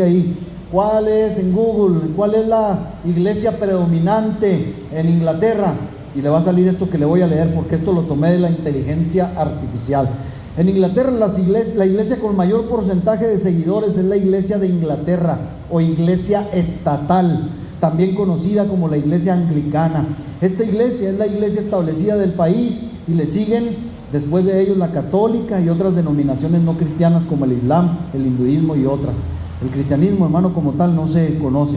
Speaker 1: ahí, en Google, cuál es la iglesia predominante en Inglaterra, y le va a salir esto que le voy a leer, porque esto lo tomé de la inteligencia artificial. En Inglaterra, la iglesia con mayor porcentaje de seguidores es la iglesia de Inglaterra, o iglesia estatal, también conocida como la iglesia anglicana. Esta iglesia es la iglesia establecida del país, y le siguen después de ellos la católica y otras denominaciones no cristianas como el islam, el hinduismo y otras. El cristianismo, hermano, como tal no se conoce.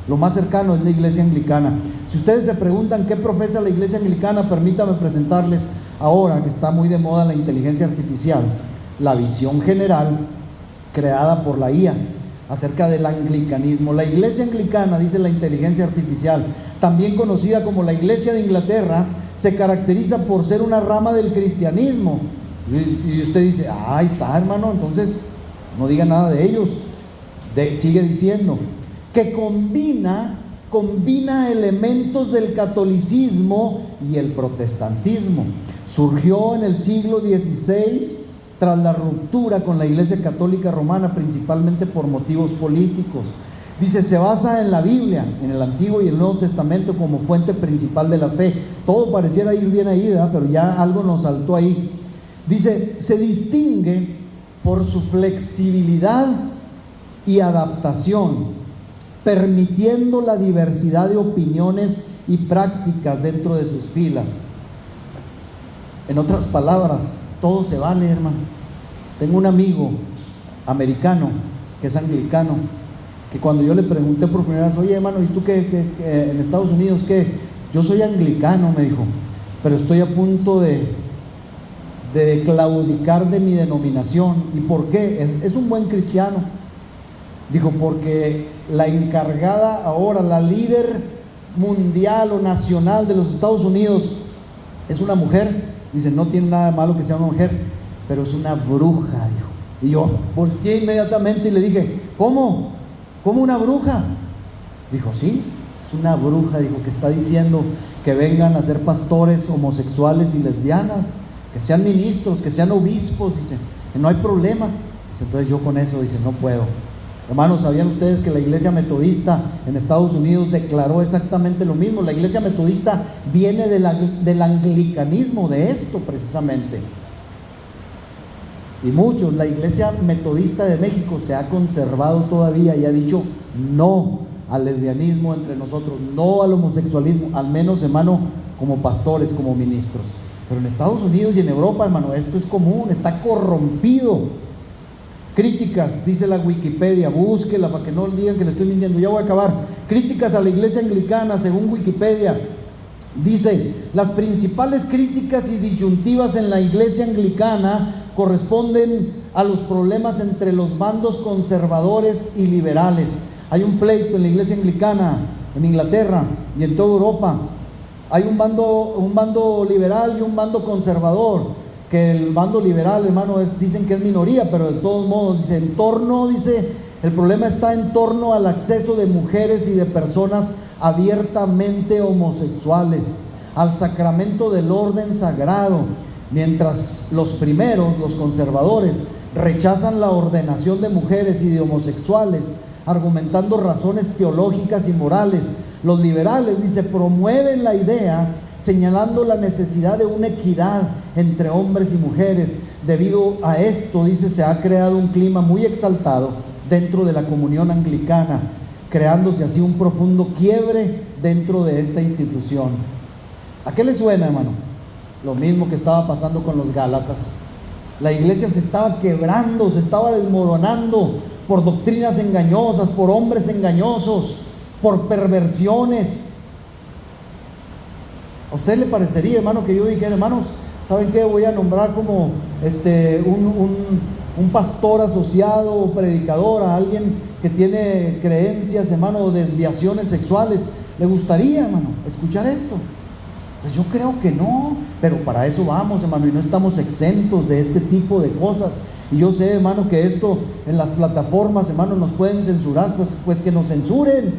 Speaker 1: Lo más cercano es la iglesia anglicana. Si ustedes se preguntan qué profesa la iglesia anglicana, permítame presentarles, ahora que está muy de moda la inteligencia artificial, la visión general creada por la IA acerca del anglicanismo. La iglesia anglicana, dice la inteligencia artificial, también conocida como la iglesia de Inglaterra, se caracteriza por ser una rama del cristianismo. Y usted dice, ahí está, hermano, entonces no diga nada de ellos. Sigue diciendo que combina elementos del catolicismo y el protestantismo. Surgió en el siglo XVI tras la ruptura con la iglesia católica romana, principalmente por motivos políticos. Dice, se basa en la Biblia, en el Antiguo y el Nuevo Testamento como fuente principal de la fe. Todo pareciera ir bien ahí, ¿verdad? Pero ya algo nos saltó ahí. Dice, se distingue por su flexibilidad y adaptación, permitiendo la diversidad de opiniones y prácticas dentro de sus filas. En otras palabras, todo se vale, hermano. Tengo un amigo americano que es anglicano, que cuando yo le pregunté por primera vez, oye, hermano, ¿y tú qué en Estados Unidos qué? Yo soy anglicano, me dijo, pero estoy a punto de claudicar de mi denominación. ¿Y por qué? Es un buen cristiano. Dijo, porque la encargada ahora, la líder mundial o nacional de los Estados Unidos es una mujer. Dice, no tiene nada de malo que sea una mujer, pero es una bruja, dijo. Y yo volteé inmediatamente y le dije, ¿cómo una bruja? Dijo, sí, es una bruja, dijo, que está diciendo que vengan a ser pastores homosexuales y lesbianas, que sean ministros, que sean obispos, dice, que no hay problema. Dice, entonces yo con eso, dice, no puedo. Hermanos, ¿sabían ustedes que la iglesia metodista en Estados Unidos declaró exactamente lo mismo? La iglesia metodista viene del anglicanismo, de esto precisamente. Y muchos, la iglesia metodista de México se ha conservado todavía y ha dicho no al lesbianismo entre nosotros, no al homosexualismo, al menos, hermano, como pastores, como ministros. Pero en Estados Unidos y en Europa, hermano, esto es común, está corrompido. Críticas, dice la Wikipedia, búsquela para que no digan que le estoy mintiendo, ya voy a acabar. Críticas a la iglesia anglicana, según Wikipedia, dice, las principales críticas y disyuntivas en la iglesia anglicana corresponden a los problemas entre los bandos conservadores y liberales, Hay un pleito en la iglesia anglicana en Inglaterra y en toda Europa. Hay un bando liberal y un bando conservador, que el bando liberal, hermano, dicen que es minoría, pero de todos modos, dice, el problema está en torno al acceso de mujeres y de personas abiertamente homosexuales al sacramento del orden sagrado, mientras los primeros, los conservadores, rechazan la ordenación de mujeres y de homosexuales, argumentando razones teológicas y morales. Los liberales, dice, promueven la idea, señalando la necesidad de una equidad entre hombres y mujeres. Debido a esto, dice, se ha creado un clima muy exaltado dentro de la comunión anglicana, creándose así un profundo quiebre dentro de esta institución. ¿A qué le suena, hermano? Lo mismo que estaba pasando con los Gálatas. La iglesia se estaba quebrando, se estaba desmoronando por doctrinas engañosas, por hombres engañosos, por perversiones. ¿A usted le parecería, hermano, que yo dijera, hermanos, ¿saben qué? Voy a nombrar como un pastor asociado o predicador a alguien que tiene creencias, hermano, o desviaciones sexuales? ¿Le gustaría, hermano, escuchar esto? Pues yo creo que no, pero para eso vamos, hermano, y no estamos exentos de este tipo de cosas. Y yo sé, hermano, que esto en las plataformas, hermano, nos pueden censurar, pues que nos censuren,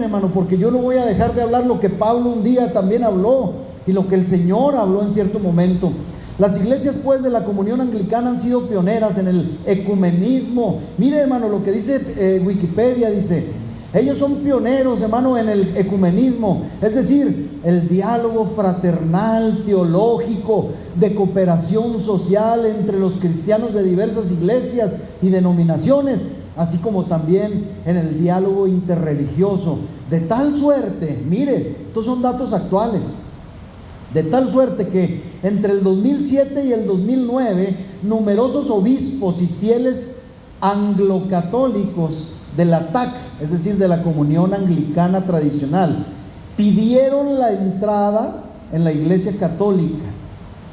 Speaker 1: hermano, porque yo no voy a dejar de hablar lo que Pablo un día también habló y lo que el Señor habló en cierto momento. Las iglesias, pues, de la comunión anglicana han sido pioneras en el ecumenismo. Mire, hermano, lo que dice Wikipedia, dice: ellos son pioneros, hermano, en el ecumenismo, es decir, el diálogo fraternal, teológico, de cooperación social entre los cristianos de diversas iglesias y denominaciones, así como también en el diálogo interreligioso. De tal suerte, mire, estos son datos actuales, de tal suerte que entre el 2007 y el 2009, numerosos obispos y fieles anglocatólicos de la TAC, es decir, de la comunión anglicana tradicional, pidieron la entrada en la iglesia católica,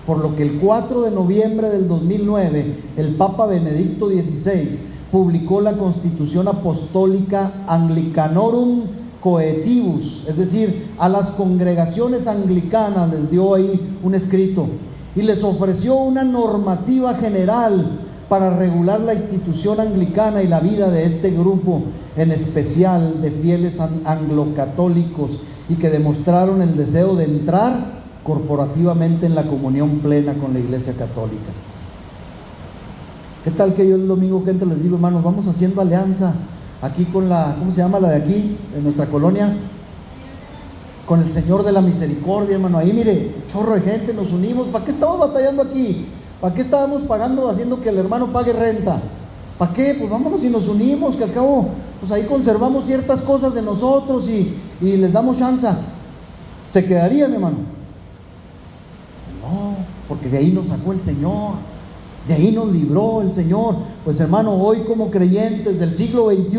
Speaker 1: por lo que el 4 de noviembre del 2009, el Papa Benedicto XVI publicó la Constitución Apostólica Anglicanorum Coetibus, es decir, a las congregaciones anglicanas les dio ahí un escrito y les ofreció una normativa general para regular la institución anglicana y la vida de este grupo, en especial de fieles anglocatólicos, y que demostraron el deseo de entrar corporativamente en la comunión plena con la iglesia católica. ¿Qué tal que yo el domingo que entra les digo, hermanos, vamos haciendo alianza aquí con la, ¿cómo se llama la de aquí, en nuestra colonia? Con el Señor de la Misericordia, hermano. Ahí mire, chorro de gente, nos unimos. ¿Para qué estamos batallando aquí? ¿Para qué estábamos pagando, haciendo que el hermano pague renta? ¿Para qué? Pues vámonos y nos unimos, que al cabo, pues ahí conservamos ciertas cosas de nosotros y les damos chance. ¿Se quedarían, hermano? No, porque de ahí nos sacó el Señor, de ahí nos libró el Señor. Pues, hermano, hoy como creyentes del siglo XXI,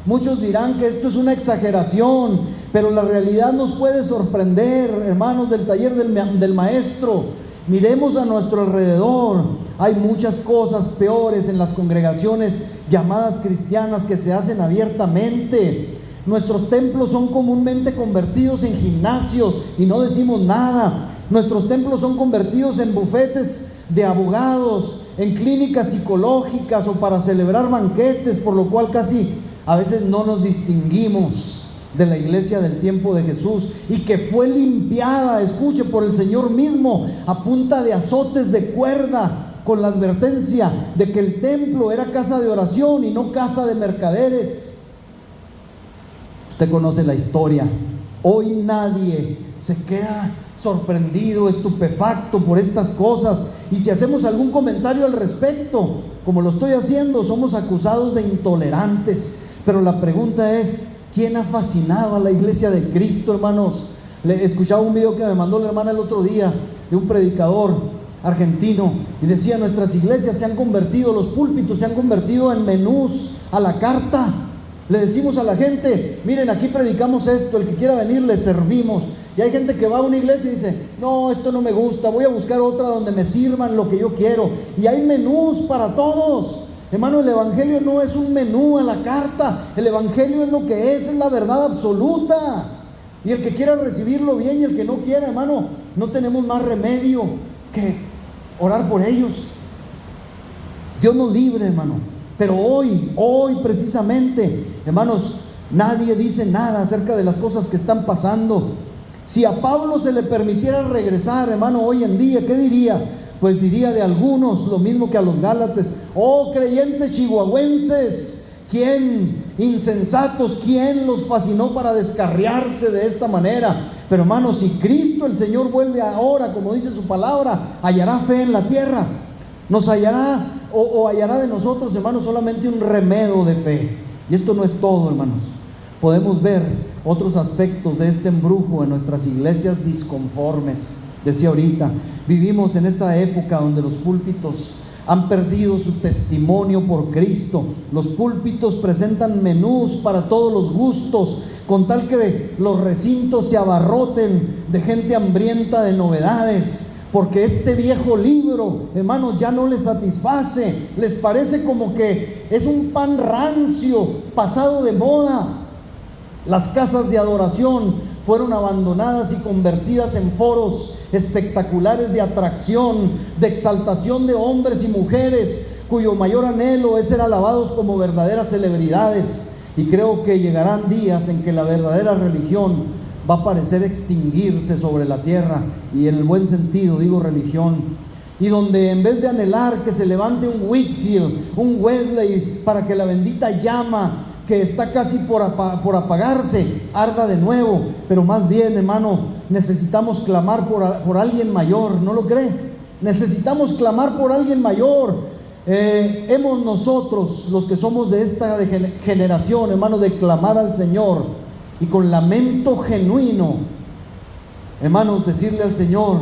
Speaker 1: muchos dirán que esto es una exageración, pero la realidad nos puede sorprender, hermanos del taller del maestro. Miremos a nuestro alrededor, hay muchas cosas peores en las congregaciones llamadas cristianas que se hacen abiertamente. Nuestros templos son comúnmente convertidos en gimnasios y no decimos nada. Nuestros templos son convertidos en bufetes de abogados, en clínicas psicológicas o para celebrar banquetes, por lo cual casi a veces no nos distinguimos de la iglesia del tiempo de Jesús, y que fue limpiada, escuche, por el Señor mismo a punta de azotes de cuerda, con la advertencia de que el templo era casa de oración y no casa de mercaderes. Usted conoce la historia. Hoy nadie se queda sorprendido, estupefacto por estas cosas, y si hacemos algún comentario al respecto, como lo estoy haciendo, somos acusados de intolerantes. Pero la pregunta es: ¿quién ha fascinado a la iglesia de Cristo, hermanos? Le escuchaba un video que me mandó la hermana el otro día de un predicador argentino y decía: nuestras iglesias se han convertido, los púlpitos se han convertido en menús a la carta. Le decimos a la gente: miren, aquí predicamos esto, el que quiera venir le servimos. Y hay gente que va a una iglesia y dice: no, esto no me gusta, voy a buscar otra donde me sirvan lo que yo quiero. Y hay menús para todos. Hermano, el Evangelio no es un menú a la carta. El Evangelio es lo que es la verdad absoluta. Y el que quiera recibirlo bien y el que no quiera, hermano, no tenemos más remedio que orar por ellos. Dios nos libre, hermano. Pero hoy precisamente, hermanos, nadie dice nada acerca de las cosas que están pasando. Si a Pablo se le permitiera regresar, hermano, hoy en día, ¿qué diría? Pues diría de algunos lo mismo que a los Gálatas: oh creyentes chihuahuenses, ¿quién, insensatos, quién los fascinó para descarriarse de esta manera? Pero hermano, si Cristo el Señor vuelve ahora, como dice su palabra, hallará fe en la tierra. Nos hallará o hallará de nosotros, hermanos, solamente un remedio de fe. Y esto no es todo, hermanos. Podemos ver otros aspectos de este embrujo en nuestras iglesias disconformes. Decía ahorita, vivimos en esta época donde los púlpitos han perdido su testimonio por Cristo. Los púlpitos presentan menús para todos los gustos, con tal que los recintos se abarroten de gente hambrienta de novedades, porque este viejo libro, hermanos, ya no les satisface. Les parece como que es un pan rancio, pasado de moda. Las casas de adoración fueron abandonadas y convertidas en foros espectaculares de atracción, de exaltación de hombres y mujeres cuyo mayor anhelo es ser alabados como verdaderas celebridades. Y creo que llegarán días en que la verdadera religión va a parecer extinguirse sobre la tierra, y en el buen sentido digo religión, y donde en vez de anhelar que se levante un Whitfield, un Wesley, para que la bendita llama que está casi por apagarse arda de nuevo, pero más bien, hermano, necesitamos clamar por alguien mayor, ¿no lo cree? Necesitamos clamar por alguien mayor. Hemos nosotros, los que somos de esta generación, hermano, de clamar al Señor y con lamento genuino, hermanos, decirle al Señor: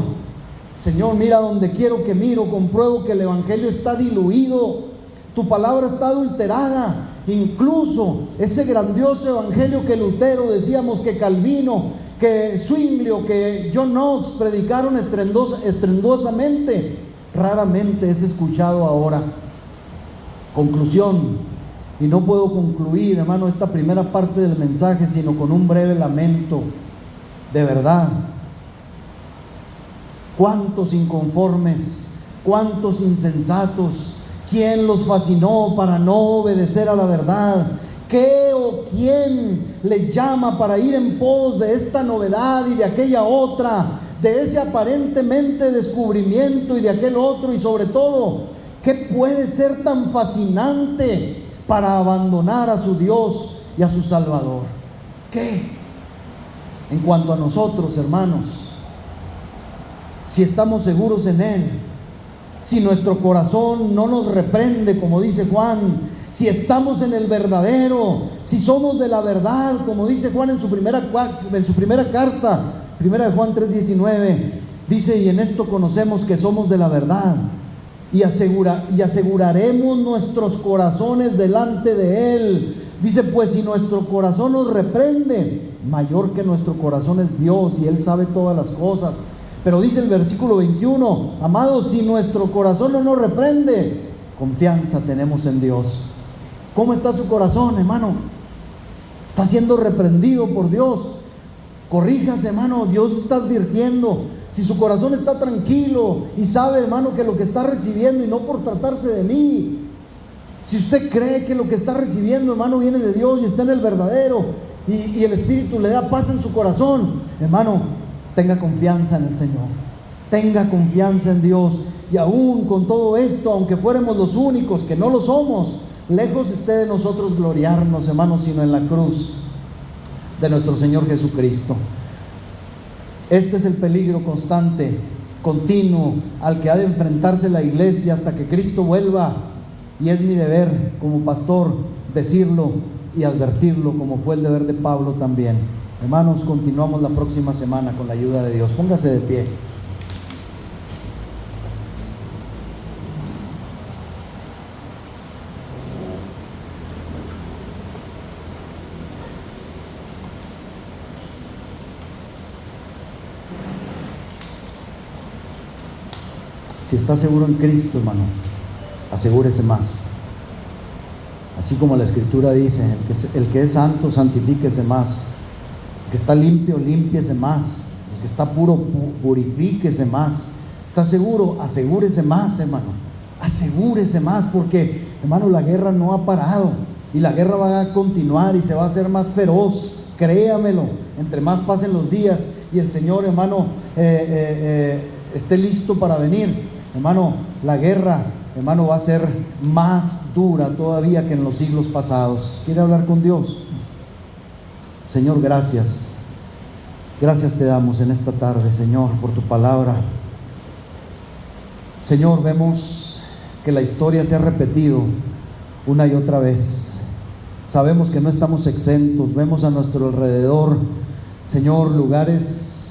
Speaker 1: Señor, mira donde quiero que miro, compruebo que el Evangelio está diluido, tu palabra está adulterada. Incluso ese grandioso Evangelio que Lutero, decíamos, que Calvino, que Zwinglio, que John Knox predicaron estrendosamente, raramente es escuchado ahora. Conclusión, y no puedo concluir, hermano, esta primera parte del mensaje sino con un breve lamento. De verdad, cuántos inconformes, cuántos insensatos, ¿quién los fascinó para no obedecer a la verdad? ¿Qué o quién les llama para ir en pos de esta novedad y de aquella otra, de ese aparentemente descubrimiento y de aquel otro? Y sobre todo, ¿qué puede ser tan fascinante para abandonar a su Dios y a su Salvador? ¿Qué? En cuanto a nosotros, hermanos, si estamos seguros en Él, si nuestro corazón no nos reprende, como dice Juan, si estamos en el verdadero, si somos de la verdad, como dice Juan en su primera carta, primera de Juan 3:19, dice: y en esto conocemos que somos de la verdad, y aseguraremos nuestros corazones delante de Él. Dice: pues si nuestro corazón nos reprende, mayor que nuestro corazón es Dios, y Él sabe todas las cosas. Pero dice el versículo 21, amados, si nuestro corazón no nos reprende, confianza tenemos en Dios. ¿Cómo está su corazón, hermano? ¿Está siendo reprendido por Dios? Corríjase, hermano, Dios está advirtiendo. Si su corazón está tranquilo y sabe, hermano, que lo que está recibiendo, y no por tratarse de mí, si usted cree que lo que está recibiendo, hermano, viene de Dios y está en el verdadero, y el Espíritu le da paz en su corazón, hermano, tenga confianza en el Señor, tenga confianza en Dios. Y aún con todo esto, aunque fuéramos los únicos, que no lo somos, lejos esté de nosotros gloriarnos, hermanos, sino en la cruz de nuestro Señor Jesucristo. Este es el peligro constante, continuo, al que ha de enfrentarse la iglesia hasta que Cristo vuelva. Y es mi deber como pastor decirlo y advertirlo, como fue el deber de Pablo también. Hermanos, continuamos la próxima semana con la ayuda de Dios. Póngase de pie. Si está seguro en Cristo, hermano, asegúrese más. Así como la Escritura dice, el que es santo, santifíquese más. El que está limpio, límpiese más. El que está puro, purifíquese más. ¿Está seguro? Asegúrese más, hermano. Asegúrese más, porque, hermano, la guerra no ha parado. Y la guerra va a continuar y se va a hacer más feroz. Créamelo. Entre más pasen los días y el Señor, hermano, esté listo para venir, hermano, la guerra, hermano, va a ser más dura todavía que en los siglos pasados. ¿Quiere hablar con Dios? Señor, gracias. Gracias te damos en esta tarde, Señor, por tu palabra. Señor, vemos que la historia se ha repetido una y otra vez. Sabemos que no estamos exentos. Vemos a nuestro alrededor, Señor, lugares,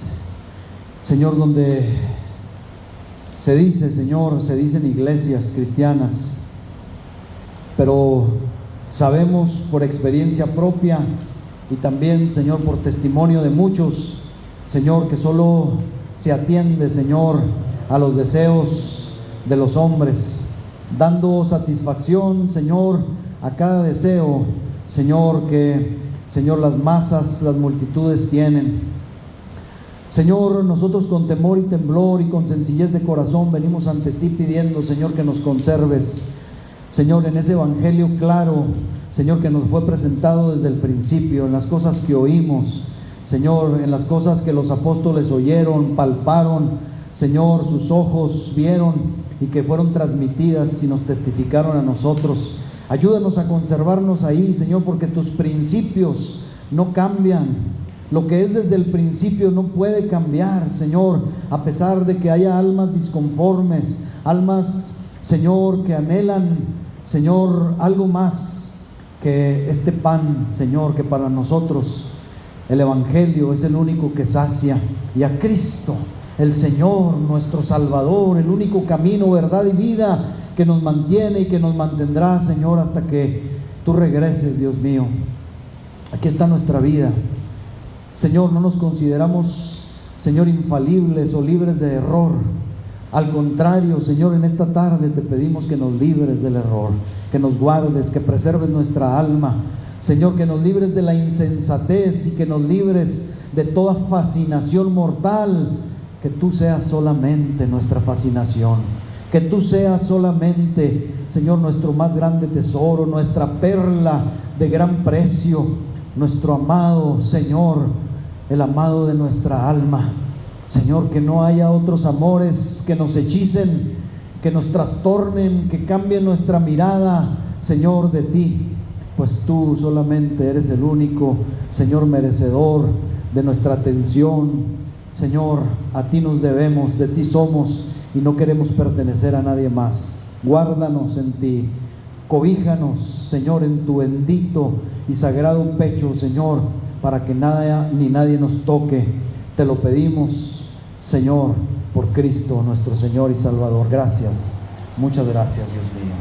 Speaker 1: Señor, donde se dice, Señor, se dicen iglesias cristianas, pero sabemos por experiencia propia y también, Señor, por testimonio de muchos, Señor, que solo se atiende, Señor, a los deseos de los hombres, dando satisfacción, Señor, a cada deseo, Señor, que, Señor, las masas, las multitudes tienen. Señor, nosotros con temor y temblor y con sencillez de corazón venimos ante ti pidiendo, Señor, que nos conserves, Señor, en ese evangelio claro, Señor, que nos fue presentado desde el principio, en las cosas que oímos, Señor, en las cosas que los apóstoles oyeron, palparon, Señor, sus ojos vieron y que fueron transmitidas y nos testificaron a nosotros. Ayúdanos a conservarnos ahí, Señor, porque tus principios no cambian. Lo que es desde el principio no puede cambiar, Señor, a pesar de que haya almas disconformes, almas, Señor, que anhelan, Señor, algo más que este pan, Señor, que para nosotros el evangelio es el único que sacia, y a Cristo, el Señor, nuestro Salvador, el único camino, verdad y vida que nos mantiene y que nos mantendrá, Señor, hasta que tú regreses, Dios mío. Aquí está nuestra vida. Señor, no nos consideramos, Señor, infalibles o libres de error. Al contrario, Señor, en esta tarde te pedimos que nos libres del error, que nos guardes, que preserves nuestra alma. Señor, que nos libres de la insensatez y que nos libres de toda fascinación mortal. Que tú seas solamente nuestra fascinación. Que tú seas solamente, Señor, nuestro más grande tesoro, nuestra perla de gran precio, nuestro amado, Señor, el amado de nuestra alma. Señor, que no haya otros amores que nos hechicen, que nos trastornen, que cambien nuestra mirada, Señor, de ti, pues tú solamente eres el único, Señor, merecedor de nuestra atención. Señor, a ti nos debemos, de ti somos y no queremos pertenecer a nadie más. Guárdanos en ti, cobíjanos, Señor, en tu bendito y sagrado pecho, Señor, para que nada ni nadie nos toque. Te lo pedimos, Señor, por Cristo nuestro Señor y Salvador. Gracias, muchas gracias, Dios mío.